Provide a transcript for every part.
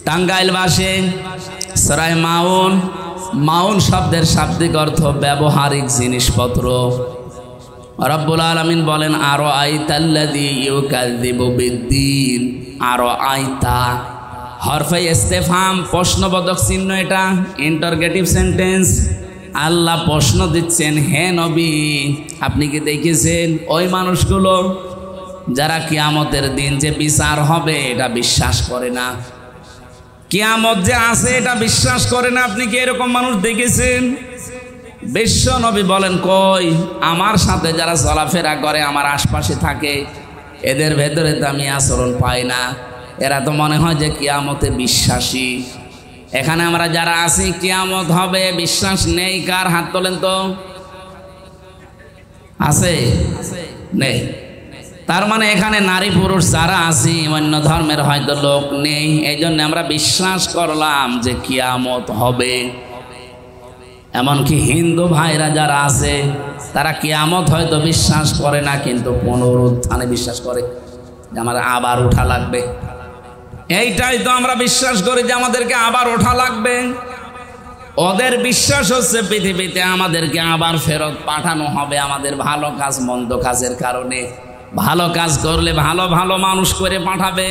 টাঙ্গাইলবাসী সূরা মাউন, মাউন শব্দের শাব্দিক অর্থ ব্যবহারিক জিনিসপত্র। রব্বুল আলামিন বলেন আরো আইতাল্লাযী ইউকাযযিবু বিদ্দীন, আরো আইতা হরফে ইস্তেফহাম, প্রশ্নবোধক চিহ্ন, এটা ইন্টারগেটিভ সেন্টেন্স। আল্লাহ প্রশ্ন দিচ্ছেন, হে নবী আপনি কি দেখেছেন ওই মানুষগুলো যারা কিয়ামতের দিন যে বিচার হবে এটা বিশ্বাস করে না, কিয়ামত যে আছে এটা বিশ্বাস করে না, আপনি কি এরকম মানুষ দেখেছেন? বিশ্ব নবী বলেন, কই, আমার সাথে যারা চলাফেরা করে, আমার আশপাশে থাকে, এদের ভেতরে তো আমি আচরণ পাই না, এরা তো মনে হয় যে কিয়ামতে বিশ্বাসী। এখানে আমরা যারা আছি কিয়ামত হবে বিশ্বাস নেই, কার হাত তোলেন তো? আছে? নেই। তার মানে এখানে নারী পুরুষ যারা আছি, অন্য ধর্মের হয়তো লোক নেই, এই জন্য আমরা বিশ্বাস করলাম যে কিয়ামত হবে। এমনকি হিন্দু ভাইরা যারা আছে তারা কিয়ামত হয়তো বিশ্বাস করে না, কিন্তু পুনরুত্থানে বিশ্বাস করে যে আমার আবার ওঠা লাগবে। এইটাই তো আমরা বিশ্বাস করি যে আমাদেরকে আবার ওঠা লাগবে। ওদের বিশ্বাস হচ্ছে পৃথিবীতে আমাদেরকে আবার ফেরত পাঠানো হবে আমাদের ভালো কাজ মন্দ কাজের কারণে। ভালো কাজ করলে ভালো ভালো মানুষ করে পাঠাবে,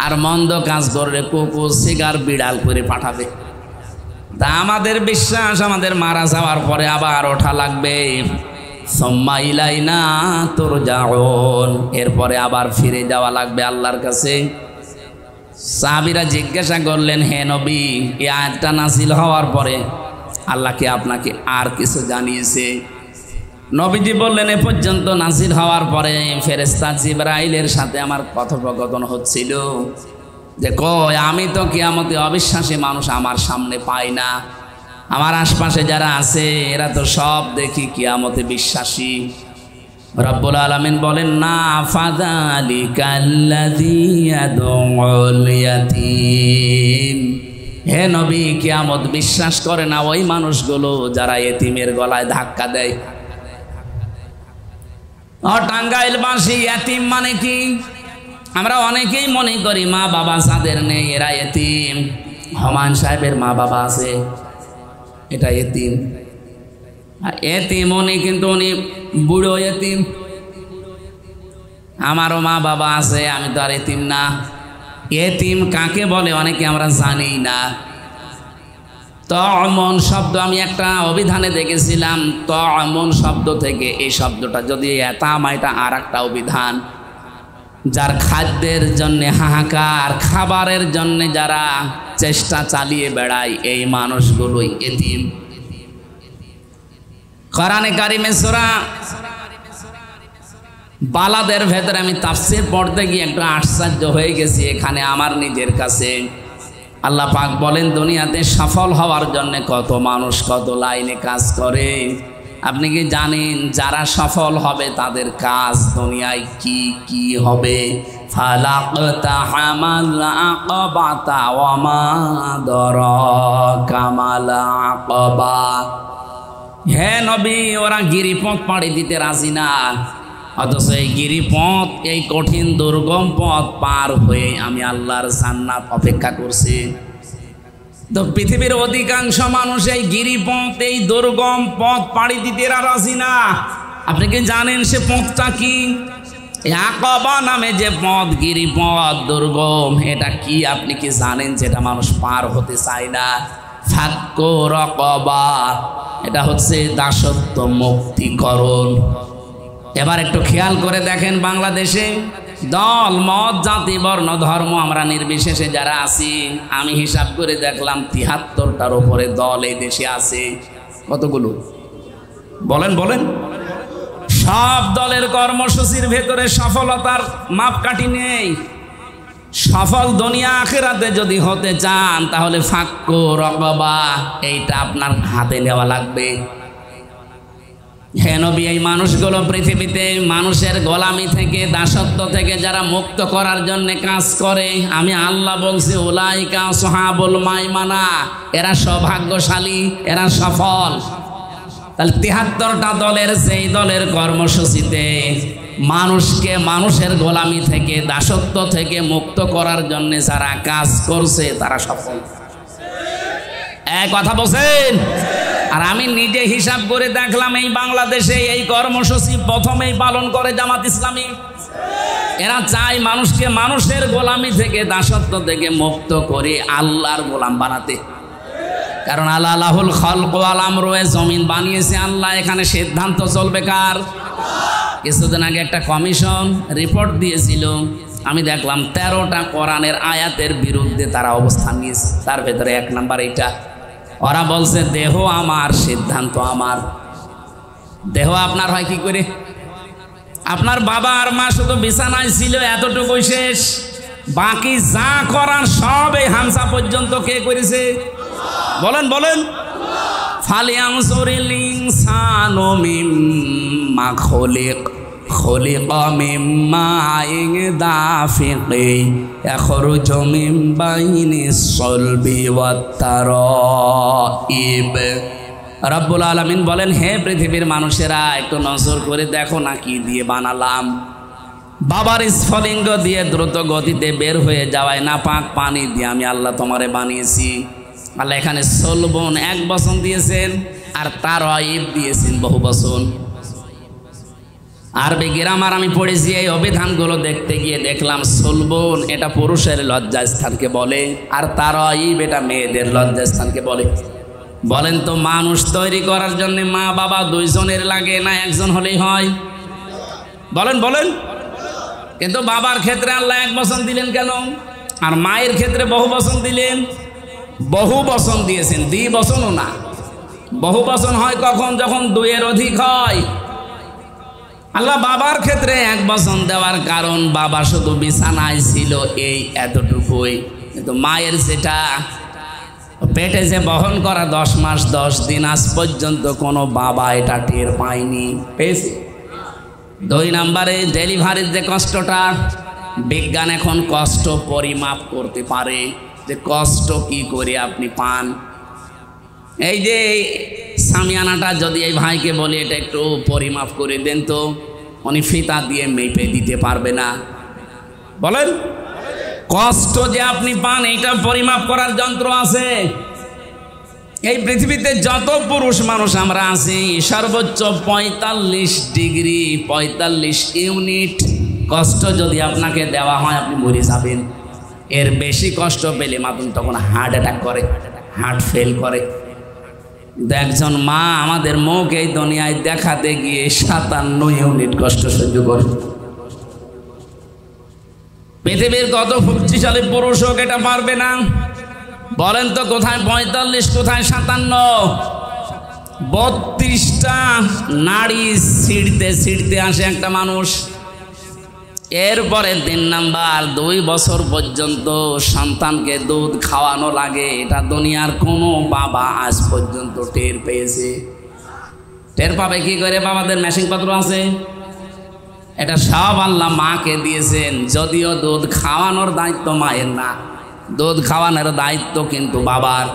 আর মন্দ কাজ করলে কুকুর শিকার বিড়াল করে পাঠাবে। তা আমাদের বিশ্বাস আমাদের মারা যাওয়ার পরে আবার ওঠা লাগবে। সুম্মা ইলাইনা তুরজাউন, এরপরে আবার ফিরে যাওয়া লাগবে আল্লাহর কাছে। সাহাবীরা জিজ্ঞাসা করলেন, হে নবী এই আয়াতটা নাযিল হওয়ার পরে আল্লাহ কি আপনাকে আর কিছু জানিয়েছে? নবীজি বললেন, এ পর্যন্ত নাযিল হওয়ার পরে ফেরেশতা জিবরাইলের সাথে আমার কথোপকথন হচ্ছিল যে কই, আমি তো কিয়ামতে অবিশ্বাসী মানুষ আমার সামনে পাই না, আমার আশপাশে যারা আছে এরা তো সব দেখি কিয়ামতে বিশ্বাসী। রব্বুল আলামিন বলেন, না ফাযালিকাল্লাযী ইয়াদউল ইয়াতীম, হে নবী কিয়ামত বিশ্বাস করে না ওই মানুষগুলো যারা এতিমের গলায় ধাক্কা দেয়। টাঙ্গাইলবাসী এতিম মানে কি? আমরা অনেকেই মনে করি মা বাবা যাদের নেই এরা এতিম। হুমায়ুন সাহেবের মা বাবা আছে, এটা এতিম। এতিম উনি, কিন্তু উনি বুড়ো এতিম। আমারও মা বাবা আছে, আমি তো আর এতিম না। এতিম কাকে বলে অনেকে আমরা জানি না। তমন শব্দ আমি একটা অভিধানে দেখেছিলাম, তমন শব্দ থেকে এই শব্দটা যদি এতাম, এটা আর একটা অভিধান, যার খাদ্যের জন্য হাহাকার, খাবারের জন্য যারা চেষ্টা চালিয়ে বেড়ায়, এই মানুষগুলোই এতিম। কোরআনে কারিমে সূরা বালাদের ভেতরে আমি তাফসীর পড়তে গিয়ে একটু আশ্চর্য হয়ে গেছি এখানে আমার নিজের কাছে। আল্লাহ পাক বলেন, দুনিয়াতে সফল হওয়ার জন্য কত মানুষ কত লাইনে কাজ করে। আপনি কি জানেন যারা সফল হবে তাদের কাজ দুনিয়ায় কি কি হবে? ফালাকতাহামাল আকাবাতা ওয়া মা আদরাকা মাল আকাবা। হে নবী, ওরা গিরিপথ পাড়ি দিতে রাজি না, অথচ এই গিরিপথ, এই কঠিন দুর্গম পথ পার হয়ে আমি আল্লাহর জান্নাত অপেক্ষা করছি। তো পৃথিবীর অধিকাংশ মানুষ এই গিরিপথ, এই দুর্গম পথ পাড়ি দিতে রাজি না। আপনি কি জানেন সে পথটা কি? আকাবা নামে যে পথ, গিরিপথ দুর্গম, এটা কি আপনি কি জানেন? যেটা মানুষ পার হতে চায় না। ফাক্কু রাকাবা, এটা হচ্ছে দাসত্ব মুক্তিকরণ। এবার একটু খেয়াল করে দেখেন, বাংলাদেশে দল মত জাতি বর্ণ ধর্ম আমরা নির্বিশেষে যারা আছি, আমি হিসাব করে দেখলাম ৭৩টার উপরে দল এই দেশে আছে। কতগুলো বলেন বলেন? সব দলের কর্মসূচির ভেতরে সফলতার মাপকাঠি নেই। সফল দুনিয়া আখিরাতে যদি হতে চান তাহলে ফাক্কু রাকাবা, এইটা আপনার হাতে নেওয়া লাগবে। হে নবী, এই মানুষগুলো পৃথিবীতে মানুষের গোলামি থেকে, দাসত্ব থেকে যারা মুক্ত করার জন্য কাজ করে, আমি আল্লাহ বলছি উলাইকা আসহাবুল মাইমানা, এরা সৌভাগ্যশালী, এরা সফল। তাহলে ৭৩টা দলের সেই দলের কর্মসূচিতে মানুষকে মানুষের গোলামি থেকে, দাসত্ব থেকে মুক্ত করার জন্য যারা কাজ করছে তারা সফল। এক কথা বলছেন। আর আমি নিজে হিসাব করে দেখলাম, এই বাংলাদেশে এই কর্মসূচি প্রথমেই পালন করে জামাত ইসলামী। এরা চায় মানুষকে মানুষের গোলামি থেকে, দাসত্ব থেকে মুক্ত করে আল্লাহর গোলাম বানাতে। কারণ আল্লাহুল খালক ওয়াল আমরু, জমিন বানিয়েছে আল্লাহ, এখানে সিদ্ধান্ত চলবে কার? কিছুদিন আগে একটা কমিশন রিপোর্ট দিয়েছিল, আমি দেখলাম 13টা কোরআনের আয়াতের বিরুদ্ধে তারা অবস্থান নিয়েছে। তার ভেতরে 1 নাম্বার এইটা, ওরা বলছে দেহ আমার, সিদ্ধান্ত আমার। দেহ আপনার হয় কি করে? আপনার বাবা আর মা শুধু বিছানায় ছিল, এতটুকুই শেষ। বাকি যা করার সব এই হামসা পর্যন্ত কে করেছে? বলেন বলেন। ফালিয়ানজুরিল ইনসানু মিম্মা খুলিক, খুলিকা মিম্মা ইন দাফিকি ইয়াখরুজু মিন বাইনিস সলবি ওয়াত তারাইব। রব্বুল আলামিন বলেন, হে পৃথিবীর মানুষেরা, একটু নজর করে দেখো না কি দিয়ে বানালাম। বাবার স্ফলিঙ্গ দিয়ে দ্রুত গতিতে বের হয়ে যাওয়ায় নাপাক পানি দিয়ে আমি আল্লাহ তোমারে বানিয়েছি। আল্লাহ এখানে সলবন 1 বচন দিয়েছেন, আর তারাইব দিয়েছেন বহু বচন। আরবি গ্রামার আমি পড়েছি, এই অভিধানগুলো দেখতে গিয়ে দেখলাম সলবন এটা পুরুষের লজ্জাস্থানকে বলে, আর তারাইব এটা মেয়েদের লজ্জাস্থানকে বলে। বলেন তো, মানুষ তৈরি করার জন্য মা বাবা 2 জনের লাগে না 1 জন হলেই হয়? বলেন বলেন। কিন্তু বাবার ক্ষেত্রে আল্লাহ 1 বচন দিলেন কেন? আর মায়ের ক্ষেত্রে বহু বচন দিলেন? বহু বচন দিয়েছেন, দ্বিবচনও না। বহু বচন হয় কখন? যখন 2 এর অধিক হয়। আল্লাহ বাবার ক্ষেত্রে 1 বচন দেওয়ার কারণ, বাবা শুধু বিছানায় ছিল এই এতটুকুই, কিন্তু মায়ের যেটা পেটে যে বহন করা 10 মাস 10 দিন, আজ পর্যন্ত কোনো বাবা এটা টের পায়নি। পেয়েছে? 2 নম্বরে ডেলিভারির যে কষ্টটা, বিজ্ঞান এখন কষ্ট পরিমাপ করতে পারে, যে কষ্ট কি করে আপনি পান। এই যে সামিয়ানাটা যদি এই ভাইকে বলি এটা একটু পরিমাপ করে দেন তো, উনি ফিতা দিয়ে মেপে দিতে পারবে না। বলেন, কষ্ট যে আপনি পান এটা পরিমাপ করার যন্ত্র আছে। এই পৃথিবীতে যত পুরুষ মানুষ আমরা আছি, সর্বোচ্চ 45 ডিগ্রি 45 ইউনিট কষ্ট যদি আপনাকে দেওয়া হয়, আপনি মরে যাবেন। এর বেশি কষ্ট পেলে মাতুন তখন হার্ট অ্যাটাক করে, হার্ট ফেল করে। কিন্তু একজন মা আমাদের মুখ এই দুনিয়ায় দেখাতে গিয়ে 57 ইউনিট কষ্ট সহ্য করে। পৃথিবীর কত শক্তিশালী পুরুষ হোক এটা পারবে না। বলেন তো, কোথায় 45, কোথায় 57? 32টা নাড়ি ছিঁড়তে ছিঁড়তে আসে একটা মানুষ। এরপরে 3 নাম্বার, 2 বছর পর্যন্ত সন্তানকে দুধ খাওয়ানো লাগে। এটা দুনিয়ার কোনো বাবা আজ পর্যন্ত টের পেয়েছে? টের পাবে কি করে? বাবাদের মেশিনপত্র আছে, এটা সব আল্লাহ মাকে দিয়েছেন। যদিও দুধ খাওয়ানোর দায়িত্ব মায়ের না, দুধ খাওয়ানোর দায়িত্ব কিন্তু বাবার।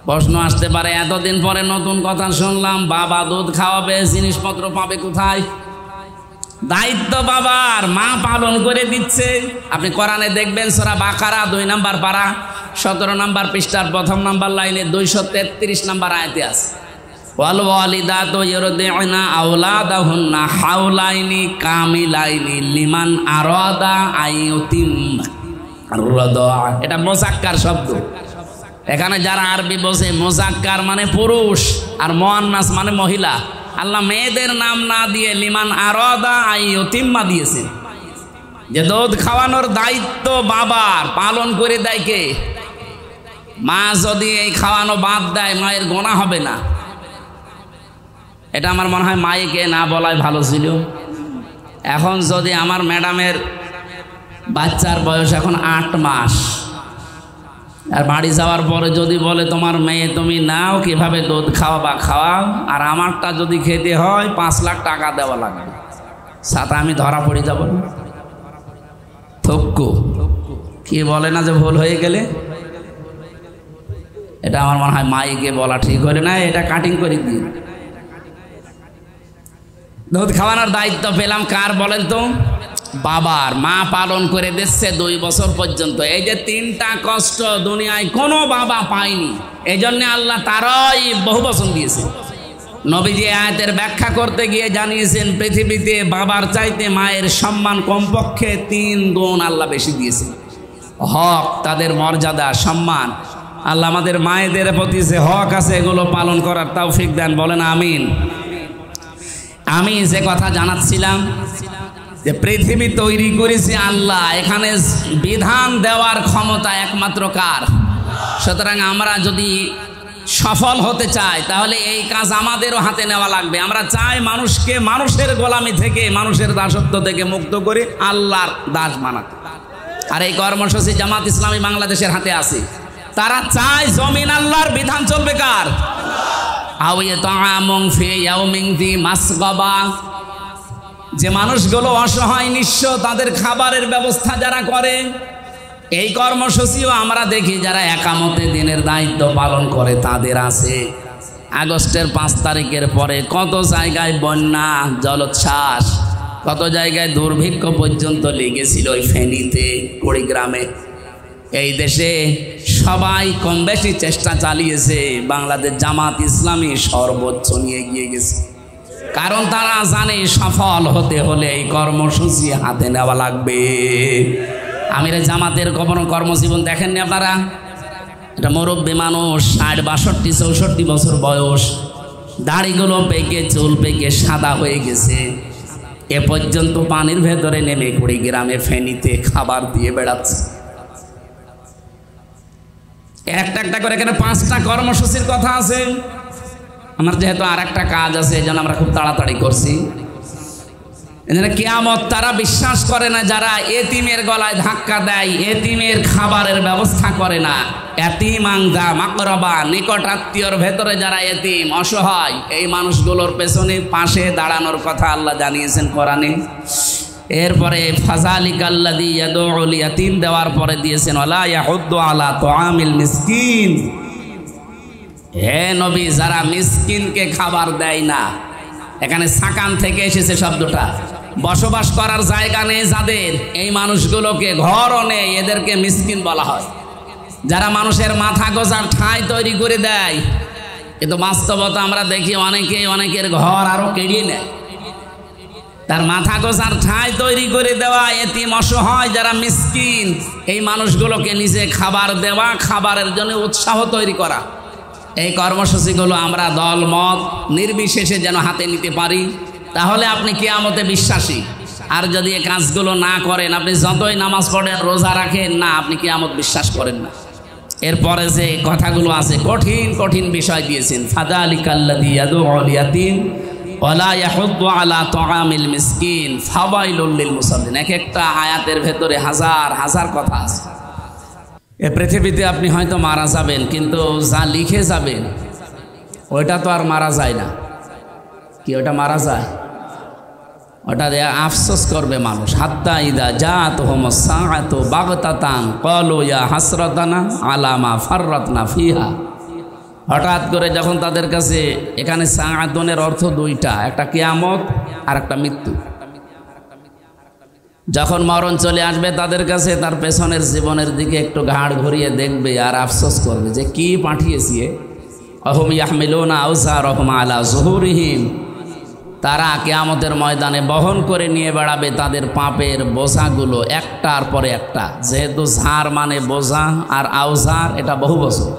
প্রশ্ন আসতে পারে, এতদিন পরে নতুন কথা শুনলাম, বাবা দুধ খাওয়াবে, জিনিসপত্র পাবে কোথায়? দায়িত্ব বাবার, মা পালন করে দিচ্ছে। আপনি কোরআনে দেখবেন সূরা বাকারা 2 নম্বর পারা 17 নম্বর পৃষ্ঠার 1 নম্বর লাইনে 233 নম্বর আয়াতে আছে, ওয়াল ওয়ালিদাতু ইউরদিউনা আওলাদাহুন্না হাওলাইনি কামিলাইনি লিমান আরাদা আইয়ুতিম্মা আর-রাদা। এটা মুযাক্কার শব্দ। এখানে যারা আরবি বোঝে, মুযাক্কার মানে পুরুষ আর মুআন্নাস মানে মহিলা। আল্লাহ মেয়েদের নাম না দিয়ে লিমান আরাদা আইয়ুতিম্মা দিয়েছে। যে দুধ খাওয়ানোর দায়িত্ব বাবার, পালন করে দেয় কে? মা যদি এই খাওয়ানো বাদ দেয়, মায়ের গুনাহ হবে না। এটা আমার মনে হয় মাইকে না বলাই ভালো ছিল। এখন যদি আমার ম্যাডামের বাচ্চার বয়স এখন 8 মাস, আর বাড়ি যাওয়ার পরে যদি বলে তোমার মেয়ে তুমি নাও, কিভাবে দুধ খাওয়াবা খাওয়াও, আর আমারটা যদি খেতে হয় 5 লাখ টাকা দেওয়া লাগবে, সাথে আমি ধরা পড়ে যাব। থক্কু কি বলে না যে ভুল হয়ে গেলে? এটা আমার মনে হয় মাইকে বলা ঠিক হলে না, এটা কাটিং করে দিই। দুধ খাওয়ানোর দায়িত্ব পেলাম কার বলেন তো? বাবার। মা পালন করে দিচ্ছে 2 বছর পর্যন্ত। এই যে 3টা কষ্ট দুনিয়ায় কোনো বাবা পায়নি, এই জন্য আল্লাহ তারাই বহু বছর দিয়েছে। নবীজি আয়াতের ব্যাখ্যা করতে গিয়ে জানিয়েছেন পৃথিবীতে বাবার চাইতে মায়ের সম্মান কমপক্ষে 3 গুণ আল্লাহ বেশি দিয়েছে। হক, তাদের মর্যাদা, সম্মান। আল্লাহ আমাদের মায়েদের প্রতি যে হক আছে এগুলো পালন করার তৌফিক দেন, বলেন আমিন। আমি যে কথা জানাচ্ছিলাম যে পৃথিবী তৈরি করেছে আল্লাহ, এখানে বিধান দেওয়ার ক্ষমতা একমাত্র কার? সুতরাং আমরা যদি সফল হতে চাই তাহলে এই কাজ আমাদেরও হাতে নেওয়া লাগবে। আমরা চাই মানুষকে মানুষের গোলামি থেকে, মানুষের দাসত্ব থেকে মুক্ত করে আল্লাহর দাস বানাতে। আর এই কর্মসূচি জামাত ইসলামী বাংলাদেশের হাতে আছে। তারা চায় জমিন আল্লাহর, বিধান চলবে কার? যে মানুষগুলো অসহায় নিঃস্ব তাদের খাবারের ব্যবস্থা যারা করে, এই কর্মসূচিও আমরা দেখি যারা একামতে দিনের দায়িত্ব পালন করে তাদের আছে। আগস্টের 5 তারিখের পরে কত জায়গায় বন্যা, জলোচ্ছ্বাস, কত জায়গায় দুর্ভিক্ষ পর্যন্ত লেগেছিল ওই ফেনীতে, কুড়িগ্রামে। এই দেশে সবাই কম বেশি চেষ্টা চালিয়েছে, বাংলাদেশ জামাত ইসলামী সর্বোচ্চ নিয়ে গিয়ে গেছে। কারণ তারা জানে সফল হতে হলে এই কর্মসূচি হাতে নেওয়া লাগবে। আমিরে জামাতের কর্মজীবন দেখেননি আপনারা? এটা মুরব্বী মানুষ, 60, 62, 64 বছর বয়স, দাড়িগুলো পেকে, চুল পেকে সাদা হয়ে গেছে। এ পর্যন্ত পানির ভেতরে নেমে কুড়িগ্রামে, ফেনীতে খাবার দিয়ে বেড়াচ্ছে। একটা একটা করে এখানে 5টা কর্মসূচির কথা আছে। আমার যেহেতু আর একটা কাজ আছে এই জন্য আমরা খুব তাড়াতাড়ি করছি। কিয়ামত তারা বিশ্বাস করে না যারা এতিমের গলায় ধাক্কা দেয়, এতিমের খাবারের ব্যবস্থা করে না। এতিমাংদা মাকরাবা, নিকট আত্মীয়র ভেতরে যারা এতিম, অসহায়, এই মানুষগুলোর পেছনে পাশে দাঁড়ানোর কথা আল্লাহ জানিয়েছেন কোরআনে। এরপরে ফাযালিকাল্লাযী ইয়াদউল ইয়াতীম দেওয়ার পরে দিয়েছেন ওয়ালা ইয়াহুদ্দু আলা তুআমিল মিসকিন। হে নবী, যারা মিসকিনকে খাবার দেয় না, এখানে সাকান থেকে এসেছে শব্দটা। বসবাস করার জায়গা নেই যাদের, এই মানুষগুলোকে ঘরও নেই, এদেরকে মিসকিন বলা হয়। যারা মানুষের মাথা গোজার ঠাঁই তৈরি করে দেয়, কিন্তু বাস্তবতা আমরা দেখি অনেকের ঘর আরো কেড়ে নেয়। তার মাথা গোজার ঠাঁই তৈরি করে দেওয়া এতিম, অসহায় যারা মিসকিন, এই মানুষগুলোকে নিজে খাবার দেওয়া, খাবারের জন্য উৎসাহ তৈরি করা। এই কর্মসূচিগুলো আমরা দল মত নির্বিশেষে যেন হাতে নিতে পারি, তাহলে আপনি কিয়ামতে বিশ্বাসী। আর যদি এই কাজগুলো না করেন, আপনি যতই নামাজ পড়েন, রোজা রাখেন না, আপনি কিয়ামত বিশ্বাস করেন না। এরপরে যে কথাগুলো আছে, কঠিন কঠিন বিষয় দিয়েছেন। ফাযালিকাল্লাযী ইয়াদউল ইয়াতীম ওয়ালা ইয়াহুদ্দু আলা তুআমিল মিসকিন ফাওয়াইলুল লিল মুসাল্লিন। এক একটা আয়াতের ভেতরে হাজার হাজার কথা আছে। এ পৃথিবীতে আপনি হয়তো মারা যাবেন, কিন্তু যা লিখে যাবেন ওইটা তো আর মারা যায় না। কি ওটা মারা যায়? ওটা দিয়ে আফসোস করবে মানুষ। হাত্তা ইদা জাআতুহুমুস সাআতু বাগতাতান ক্বালু ইয়া হাসরাতানা আলা মা ফাররাতনা ফিহা। হঠাৎ করে যখন তাদের কাছে, এখানে সাআতুনের অর্থ 2টা, একটা কিয়ামত আর একটা মৃত্যু। যখন মরণ চলে আসবে তাদের কাছে, তার পেছনের জীবনের দিকে একটু ঘাড় ঘুরিয়ে দেখবে আর আফসোস করবে যে কি পাঠিয়েছি। অহুম ইয়াহমিলুনা আওযারহুম আলা যুহুরিহিম। তারা কিয়ামতের ময়দানে বহন করে নিয়ে বেড়াবে তাদের পাপের বোঝাগুলো একটার পরে একটা। যেহেতু ঝাড় মানে বোঝা আর আওজার এটা বহু বছর,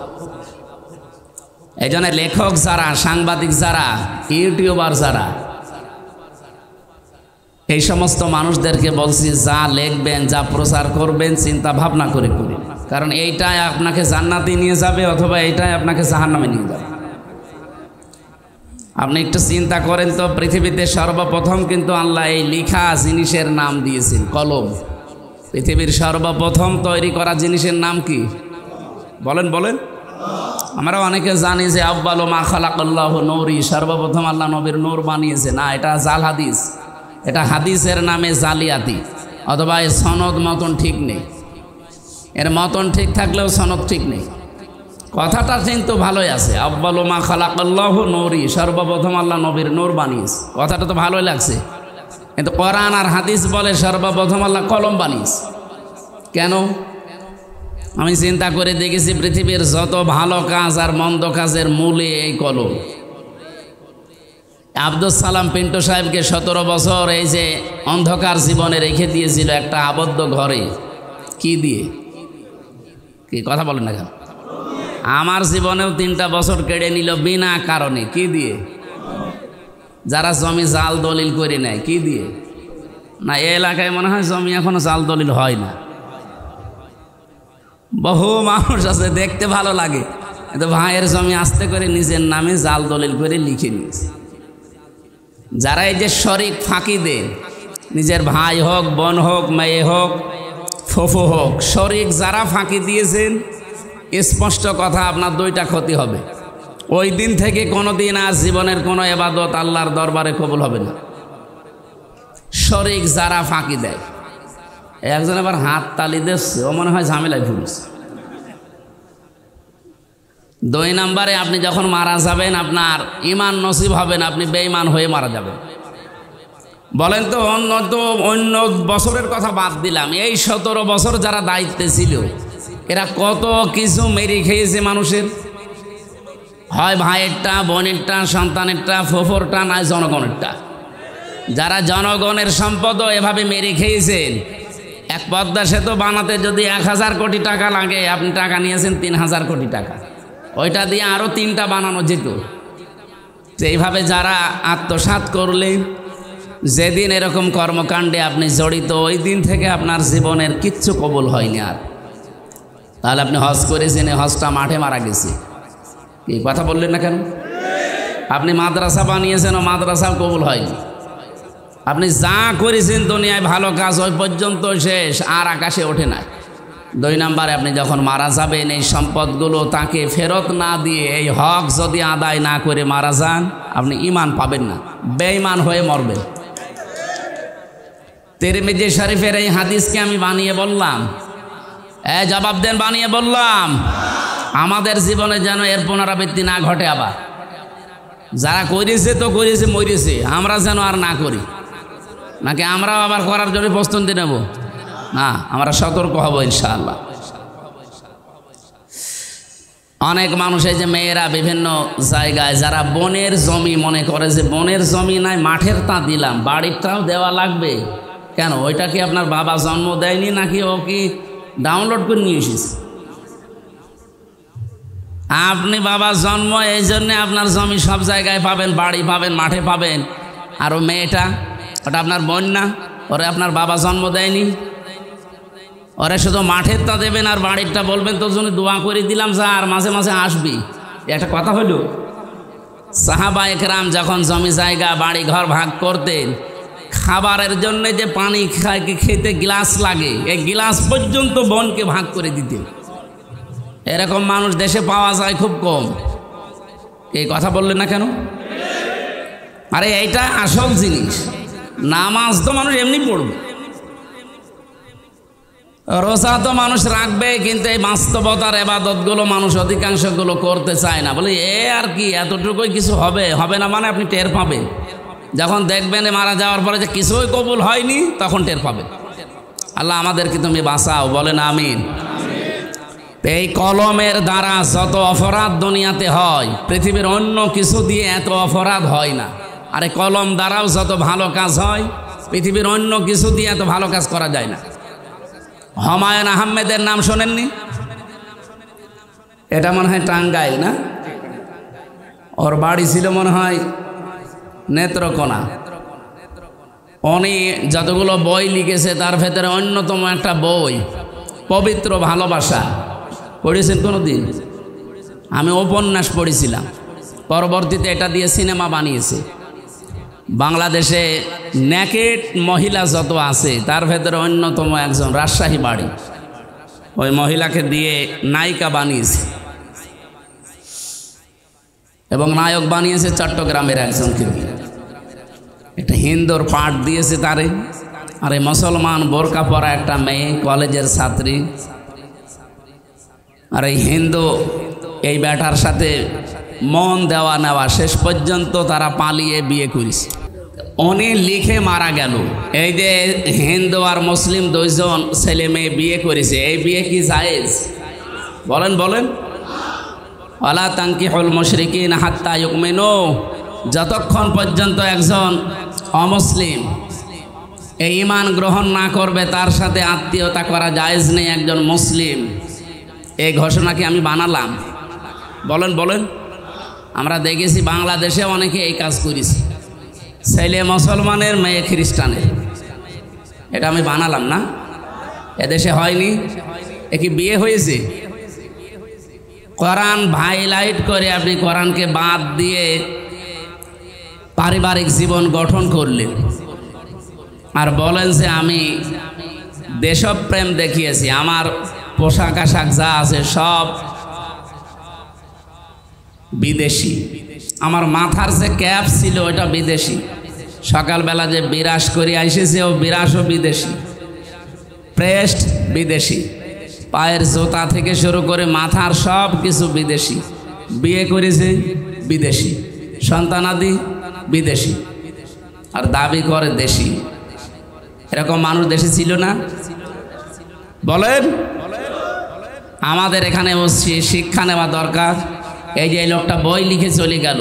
এই জন্য লেখক যারা, সাংবাদিক যারা, ইউটিউবার যারা, এই সমস্ত মানুষদেরকে বলছি যা লিখবেন, যা প্রচার করবেন, চিন্তা ভাবনা করে করুন। কারণ এইটাই আপনাকে জান্নাতে নিয়ে যাবে অথবা এইটাই আপনাকে জাহান্নামে নিয়ে যাবে। আপনি একটু চিন্তা করেন তো, পৃথিবীতে সর্বপ্রথম কিন্তু আল্লাহ এই লিখা জিনিসের নাম দিয়েছেন কলম। পৃথিবীর সর্বপ্রথম তৈরি করা জিনিসের নাম কি? বলেন বলেন। আমরা অনেকে জানি যে আউয়ালু মা খালাকাল্লাহু নূরি, সর্বপ্রথম আল্লাহ নবীর নূর বানিয়েছে। না, এটা জাল হাদিস। এটা হাদিসের নামে জালিয়াতি, অথবা এর সনদ মতন ঠিক নেই। এর মতন ঠিক থাকলেও সনদ ঠিক নেই। কথাটা কিন্তু ভালোই আছে, আব্বালু মা খালাকাল্লাহু নূরি, সর্বপ্রথম আল্লাহ নবীর নূর বানিয়েছে, কথাটা তো ভালোই লাগছে। কিন্তু কোরআন আর হাদিস বলে সর্বপ্রথম আল্লাহ কলম বানিয়েছে। কেন? আমি চিন্তা করে দেখেছি পৃথিবীর যত ভালো কাজ আর মন্দ কাজের মূলে এই কলম। আব্দুল সালাম পিন্টু সাহেবকে 17 বছর এই যে অন্ধকার জীবনে রেখে দিয়েছিল একটা আবদ্ধ ঘরে, কি দিয়ে? কি কথা বলেন না কেন? আমার জীবনেও 3টা বছর কেড়ে নিল বিনা কারণে, কি দিয়ে? যারা জমি জাল দলিল করে নেয়, কি দিয়ে? না এই এলাকায় মনে হয় জমি এখনো জাল দলিল হয় না। বহু মানুষ আছে দেখতে ভালো লাগে, কিন্তু ভাইয়ের জমি আস্তে করে নিজের নামে জাল দলিল করে লিখে নিয়েছে। যারা এই যে শরিক ফাঁকি দেন, নিজের ভাই হোক, বোন হোক, মেয়ে হোক, ফুফু হোক, শরিক যারা ফাঁকি দিয়েছেন, স্পষ্ট কথা আপনার 2টা ক্ষতি হবে। ওই দিন থেকে কোনোদিন আর জীবনের কোনো ইবাদত আল্লাহর দরবারে কবুল হবে না। শরিক যারা ফাঁকি দেয়, একজন আবার হাত তালি দিচ্ছে, ও মনে হয় ঝামেলায় পড়েছে। 2 নম্বরে আপনি যখন মারা যাবেন আপনার ঈমান নসিব হবে না, আপনি বেঈমান হয়ে মারা যাবেন। বলেন তো অন্য বছরের কথা বাদ দিলাম, এই 17 বছর যারা দায়িত্বে ছিল এরা কত কিছু মেরে খেয়েছে মানুষের, হয় ভাইয়েরটা, বোনেরটা, সন্তানেরটা, ফুফুরটা, নয় জনগণেরটা। যারা জনগণের সম্পদও এভাবে মেরে খেয়েছেন, এক পদ্মা সেতু বানাতে যদি 1000 কোটি টাকা লাগে, আপনি টাকা নিয়েছেন 3000 কোটি টাকা, ওইটা দিয়ে আরও 3টা বানানো যেত। এইভাবে যারা আত্মসাৎ করলেন, যেদিন এরকম কর্মকাণ্ডে আপনি জড়িত, ওই দিন থেকে আপনার জীবনের কিচ্ছু কবুল হয়নি আর। তাহলে আপনি হজ করেছেন, এই হজটা মাঠে মারা গেছে। এই কথা বললেন না কেন? আপনি মাদ্রাসা বানিয়েছেন, ও মাদ্রাসা কবুল হয়নি। আপনি যা করেছেন দুনিয়ায় ভালো কাজ, ওই পর্যন্ত শেষ, আর আকাশে ওঠে না। 2 নম্বরে আপনি যখন মারা যাবেন, এই সম্পদগুলো তাকে ফেরত না দিয়ে, এই হক যদি আদায় না করে মারা যান, আপনি ঈমান পাবেন না, বেঈমান হয়ে মরবেন। তিরমিজি শরীফের এই হাদিসকে আমি বানিয়ে বললাম, জবাব দেন, বানিয়ে বললাম, আমাদের জীবনে যেন এর পুনরাবৃত্তি না ঘটে। আবার যারা করেছে তো করেছে, মরেছে, আমরা যেন আর না করি। নাকি আমরাও আবার করার জন্য প্রস্তুতি নেব? না, আমরা সতর্ক হব ইনশাআল্লাহ। অনেক মানুষ এই যে মেয়েরা বিভিন্ন জায়গায় যারা বনের জমি মনে করে যে বনের জমি নাই, মাঠের তা দিলাম, বাড়িরটাও দেওয়া লাগবে। কেন? ওইটা কি আপনার বাবা জন্ম দেয়নি, নাকি ও কি ডাউনলোড করে নিয়ে এসেছে? আপনি বাবা জন্ম, এই জন্যে আপনার জমি সব জায়গায় পাবেন, বাড়ি পাবেন, মাঠে পাবেন। আর ও মেয়েটা, ওটা আপনার বোন না, ওরে আপনার বাবা জন্ম দেয়নি, ওরে শুধু মাঠের তা দেবেন আর বাড়িরটা বলবেন তোর জন্য দোয়া করে দিলাম, যা আর মাঝে মাঝে আসবি। একটা কথা হলো, সাহাবায়ে কেরাম যখন জমি জায়গা বাড়ি ঘর ভাগ করতেন, খাবারের জন্য যে পানি খেতে গ্লাস লাগে, এই গ্লাস পর্যন্ত বোনকে ভাগ করে দিতেন। এরকম মানুষ দেশে পাওয়া যায় খুব কম। এই কথা বললেন না কেন? আরে এইটা আসল জিনিস। নামাজ তো মানুষ এমনি পড়বে, রোজা তো মানুষ রাখবে, কিন্তু এই বাস্তবতার ইবাদতগুলো মানুষ অধিকাংশগুলো করতে চায় না। বলে এ আর কি, এতটুকুই কিছু হবে, হবে না মানে আপনি টের পাবেন যখন দেখবেন মারা যাওয়ার পরে যে কিছুই কবুল হয়নি, তখন টের পাবেন। আল্লাহ আমাদেরকে তুমি বাঁচাও, বলেন আমিন। এই কলমের দ্বারা যত অপরাধ দুনিয়াতে হয়, পৃথিবীর অন্য কিছু দিয়ে এত অপরাধ হয় না। আরে কলম দ্বারাও যত ভালো কাজ হয়, পৃথিবীর অন্য কিছু দিয়ে এত ভালো কাজ করা যায় না। হুমায়ুন আহমেদের নাম শোনেননি? এটা মনে হয় টাঙ্গাইল না? ওর বাড়ি ছিল মনে হয় নেত্রকোনা। উনি যতগুলো বই লিখেছে তার ভেতরে অন্যতম একটা বই পবিত্র ভালোবাসা। পড়েছেন কোনো দিন? আমি উপন্যাস পড়েছিলাম, পরবর্তীতে এটা দিয়ে সিনেমা বানিয়েছে। বাংলাদেশে নেকেড মহিলা যত আছে তার ভেতরে অন্যতম একজন, রাজশাহী বাড়ি, ওই মহিলাকে দিয়ে নায়িকা বানিয়েছে এবং নায়ক বানিয়েছে চট্টগ্রামের একজনকে। একটা হিন্দুর পাঠ দিয়েছে তারে, আর এই মুসলমান বোরকা পরা একটা মেয়ে, কলেজের ছাত্রী। আর এই হিন্দু এই বেটার সাথে মন দেওয়া নেওয়া, শেষ পর্যন্ত তারা পালিয়ে বিয়ে করেছে। উনি লিখে মারা গেল। এই যে হিন্দু আর মুসলিম দুইজন ছেলে মেয়ে বিয়ে করেছে, এই বিয়ে কি জায়েজ? বলেন বলেন। ওয়ালা তানকিহুল মুশরিকিন হাত্তা ইউমিনু, যতক্ষণ পর্যন্ত একজন অমুসলিম এই ঈমান গ্রহণ না করবে তার সাথে আত্মীয়তা করা জায়েজ নেই একজন মুসলিম। এই ঘোষণা কি আমি বানালাম? বলেন বলেন। আমরা দেখেছি বাংলাদেশে অনেকে এই কাজ করেছে, ছেলে মুসলমানের মেয়ে খ্রিস্টানের। এটা আমি বানালাম না, এদেশে হয়নি। এ কি বিয়ে হয়েছে? কোরআন হাইলাইট করে আপনি কোরআনকে বাদ দিয়ে পারিবারিক জীবন গঠন করলেন আর বলেন যে আমি দেশপ্রেম দেখিয়েছি, আমার পোশাক আশাক যা আছে সব বিদেশি, আমার মাথার যে ক্যাপ ছিল ওটা বিদেশি, সকালবেলা যে বিরাস করে এসেছে ও বিরাসও বিদেশি, প্রেস্ট বিদেশি, পায়ের জুতা থেকে শুরু করে মাথার সব কিছু বিদেশি, বিয়ে করেছে বিদেশি, সন্তানাদি বিদেশি, আর দাবি করে দেশি। এরকম মানুষ দেশে ছিল না? বলেন। আমাদের এখানে শিক্ষা নেওয়া দরকার। এই যে এই লোকটা বই লিখে চলে গেল,